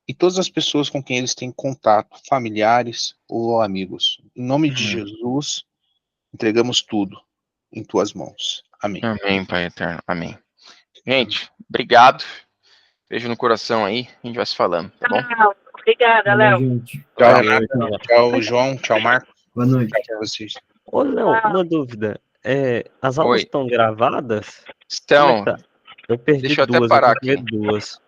e todas as pessoas com quem eles têm contato, familiares ou amigos. Em nome de Jesus, entregamos tudo em tuas mãos. Amém. Amém, Pai eterno. Amém. Gente, obrigado. Beijo no coração aí. A gente vai se falando, tá bom? Obrigada, Valeu, Léo. gente. Tchau, Valeu, Renato. então. Tchau, João. Tchau, Marco. Boa noite. Tchau pra vocês. Ô, Léo, uma dúvida. As aulas Oi. estão gravadas? Como é que Então, tá? Eu perdi deixa eu até duas, parar eu tenho que aqui. ver duas.